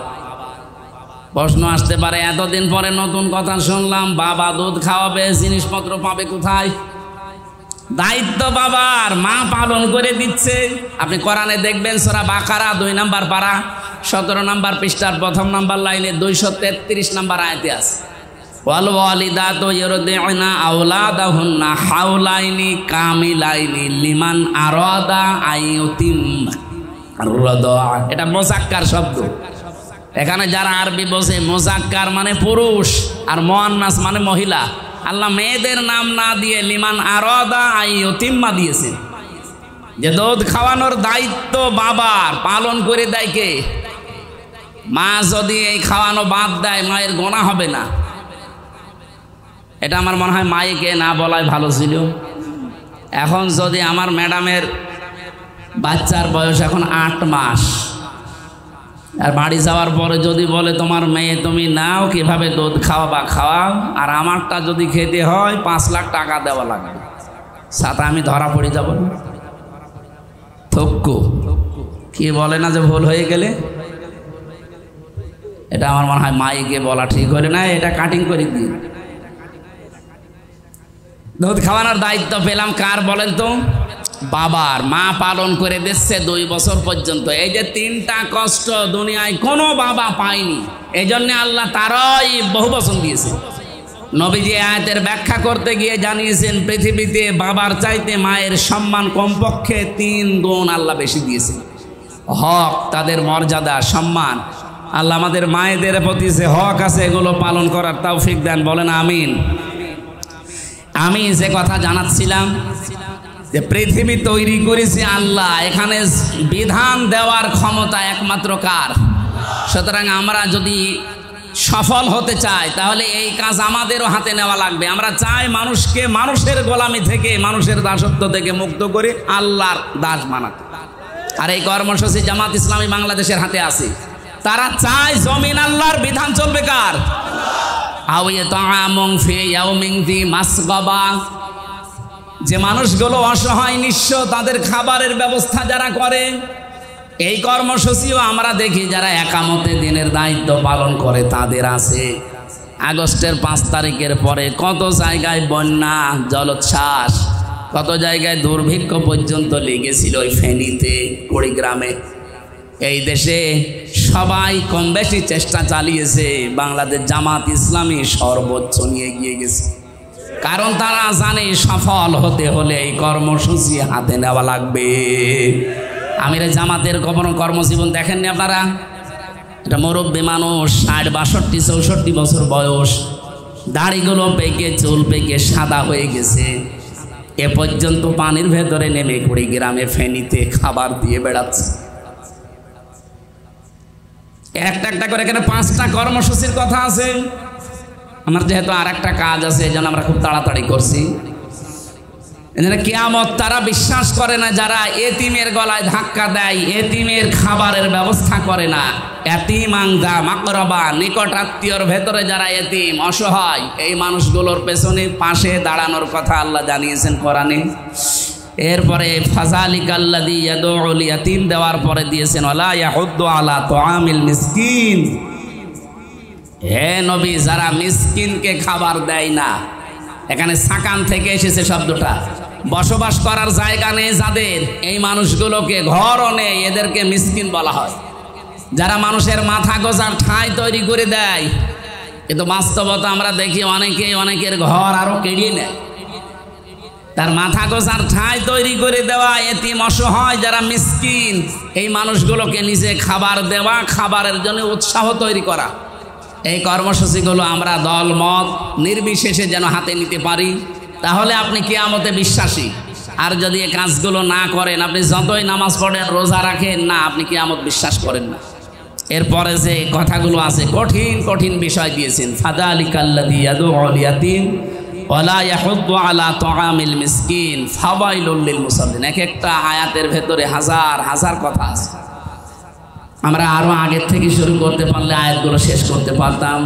প্রশ্ন আসতে পারে, এতদিন পরে নতুন কথা শুনলাম, বাবা দুধ খাওয়াবে, জিনিসপত্র পাবে কোথায়? দায়িত্ব বাবার, মা পালন করে দিচ্ছে। আপনি কোরআনে দেখবেন সূরা বাকারা ২ নম্বর পারা ১৭ নম্বর পৃষ্ঠার ১ম নম্বর লাইনে ২৩৩ নম্বর আয়াতে আছে, ওয়াল ওয়ালিদাতু ইউরদিউনা আওলাদাহুন্না হাওলাইনি কামিলাইনি লিমান আরাদা আইয়ুতিম্মা আর-রাদা। এটা মুযাক্কার শব্দ। এখানে যারা আরবি বোঝে, মুযাক্কার মানে পুরুষ আর মুআন্নাস মানে মহিলা। আল্লাহ মেয়েদের নাম না দিয়ে লিমান আরাদা আইয়ুতিম্মা দিয়েছেন, যে দুধ খাওয়ানোর দায়িত্ব বাবার, পালন করে দেয় কে? মা যদি এই খাওয়ানো বাদ দেয় মায়ের গোনা হবে না। এটা আমার মনে হয় মাইকে না বলাই ভালো ছিল। এখন যদি আমার ম্যাডামের বাচ্চার বয়স এখন 8 মাস, আর বাড়ি যাওয়ার পরে যদি বলে তোমার মেয়ে তুমি নাও কিভাবে দুধ খাওয়াবা খাওয়াও, আর আমারটা যদি খেতে হয় 5 লাখ টাকা দেওয়া লাগবে, সাথে আমি ধরা পড়ে যাব না? থক্কু কি বলে না যে ভুল হয়ে গেলে? এটা আমার মনে হয় মাইকে বলা ঠিক হলে না, এটা কাটিং করে দিই। দুধ খাওয়ানোর দায়িত্ব পেলাম কার বলেন তো? বাবার। মা পালন করে দিচ্ছে 2 বছর পর্যন্ত। এই যে 3টা কষ্ট দুনিয়ায় কোনো বাবা পায়নি, এই জন্য আল্লাহ তারাই বহু বছর দিয়েছে। নবীজি আয়াতের ব্যাখ্যা করতে গিয়ে জানিয়েছেন পৃথিবীতে বাবার চাইতে মায়ের সম্মান কমপক্ষে 3 গুণ আল্লাহ বেশি দিয়েছে। হক, তাদের মর্যাদা, সম্মান। আল্লাহ আমাদের মায়েদের প্রতি যে হক আছে এগুলো পালন করার তৌফিক দেন, বলেন আমিন। আমি যে কথা জানাচ্ছিলাম যে পৃথিবী তৈরি করেছে আল্লাহ, এখানে বিধান দেওয়ার ক্ষমতা একমাত্র কার? সুতরাং আমরা যদি সফল হতে চাই তাহলে এই কাজ আমাদেরও হাতে নেওয়া লাগবে। আমরা চাই মানুষকে মানুষের গোলামি থেকে, মানুষের দাসত্ব থেকে মুক্ত করে আল্লাহর দাস বানাতে। আর এই কর্মসূচি জামাত ইসলামী বাংলাদেশের হাতে আছে। তারা চায় জমিন আল্লাহর, বিধান চলবে কার? যে মানুষগুলো অসহায় নিঃস্ব তাদের খাবারের ব্যবস্থা যারা করে, এই কর্মসূচিও আমরা দেখি যারা একামতে দিনের দায়িত্ব পালন করে তাদের আছে। আগস্টের 5 তারিখের পরে কত জায়গায় বন্যা, জলোচ্ছ্বাস, কত জায়গায় দুর্ভিক্ষ পর্যন্ত লেগেছিল। ওই ফেনীতে, কুড়িগ্রামে। এই দেশে সবাই কম বেশি চেষ্টা চালিয়েছে, বাংলাদেশ জামাত ইসলামী সর্বোচ্চ নিয়ে গিয়ে গেছে। কারণ তারা জানে সফল হতে হলে এই কর্মসূচি হাতে নেওয়া লাগবে। আমিরে জামাতের কোনো কর্মজীবন দেখেননি আপনারা? এটা মুরব্বী মানুষ, 60, 62, 64 বছর বয়স, দাড়িগুলো পেকে, চুল পেকে সাদা হয়ে গেছে। এ পর্যন্ত পানির ভেতরে নেমে কুড়িগ্রামে, ফেনীতে খাবার দিয়ে বেড়াচ্ছে। একটা করে এখানে 5টা কর্মসূচির কথা আছে। আমার যেহেতু আর একটা কাজ আছে এই জন্য আমরা খুব তাড়াতাড়ি করছি। কিয়ামত তারা বিশ্বাস করে না যারা এতিমের গলায় ধাক্কা দেয়, এতিমের খাবারের ব্যবস্থা করে না। এতিমাঙ্গা মাকরাবা, নিকট আত্মীয়র ভেতরে যারা এতিম, অসহায়, এই মানুষগুলোর পেছনে পাশে দাঁড়ানোর কথা আল্লাহ জানিয়েছেন কোরআনে। এরপরে ফাযালিকাল্লাযী ইয়াদউল ইয়াতীম দেওয়ার পরে দিয়েছেন ওয়ালা ইয়াহুদ্দু আলা তুআমিল মিসকিন। হে নবী, যারা মিসকিনকে খাবার দেয় না, এখানে সাকান থেকে এসেছে শব্দটা। বসবাস করার জায়গা নেই যাদের, এই মানুষগুলোকে ঘরও নেই, এদেরকে মিসকিন বলা হয়। যারা মানুষের মাথা গোজার ঠাঁই তৈরি করে দেয়, কিন্তু বাস্তবতা আমরা দেখি অনেকের ঘর আরো কেড়িয়ে নেয়। তার মাথা গোজার ঠাঁই তৈরি করে দেওয়া এতিম, অসহায় যারা মিসকিন, এই মানুষগুলোকে নিজে খাবার দেওয়া, খাবারের জন্য উৎসাহ তৈরি করা। এই কর্মসূচিগুলো আমরা দল মত নির্বিশেষে যেন হাতে নিতে পারি, তাহলে আপনি কিয়ামতে বিশ্বাসী। আর যদি এই কাজগুলো না করেন, আপনি যতই নামাজ পড়েন, রোজা রাখেন না, আপনি কিয়ামত বিশ্বাস করেন না। এরপরে যে কথাগুলো আছে, কঠিন কঠিন বিষয় দিয়েছেন। ফাযালিকাল্লাযী ইয়াদউল ইয়াতীম ওয়ালা ইয়াহুদ্দু আলা তুআমিল মিসকিন ফাওয়াইলুল লিল মুসাল্লিন। এক একটা আয়াতের ভেতরে হাজার হাজার কথা আছে। আমরা আরো আগের থেকে শুরু করতে পারলে আয়াতগুলো শেষ করতে পারতাম।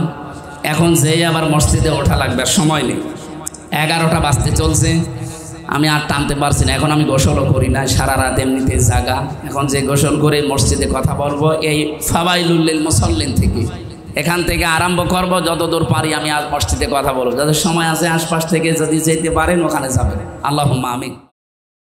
এখন যেই আবার মসজিদে ওঠা লাগবে, সময় নেই। 11টা বাজতে চলছে, আমি আর টানতে পারছি না। এখন আমি গোসলও করি না, সারা রাত এমনিতে জাগা। এখন যে গোসল করে মসজিদে কথা বলবো এই ফাওয়াইলুল লিল মুসাল্লিন থেকে, এখান থেকে আরম্ভ করব। যতদূর পারি আমি আজ মসজিদে কথা বলবো। যাদের সময় আছে আশপাশ থেকে যদি যেতে পারেন ওখানে যাবেন। আল্লাহুম্মা আমিন।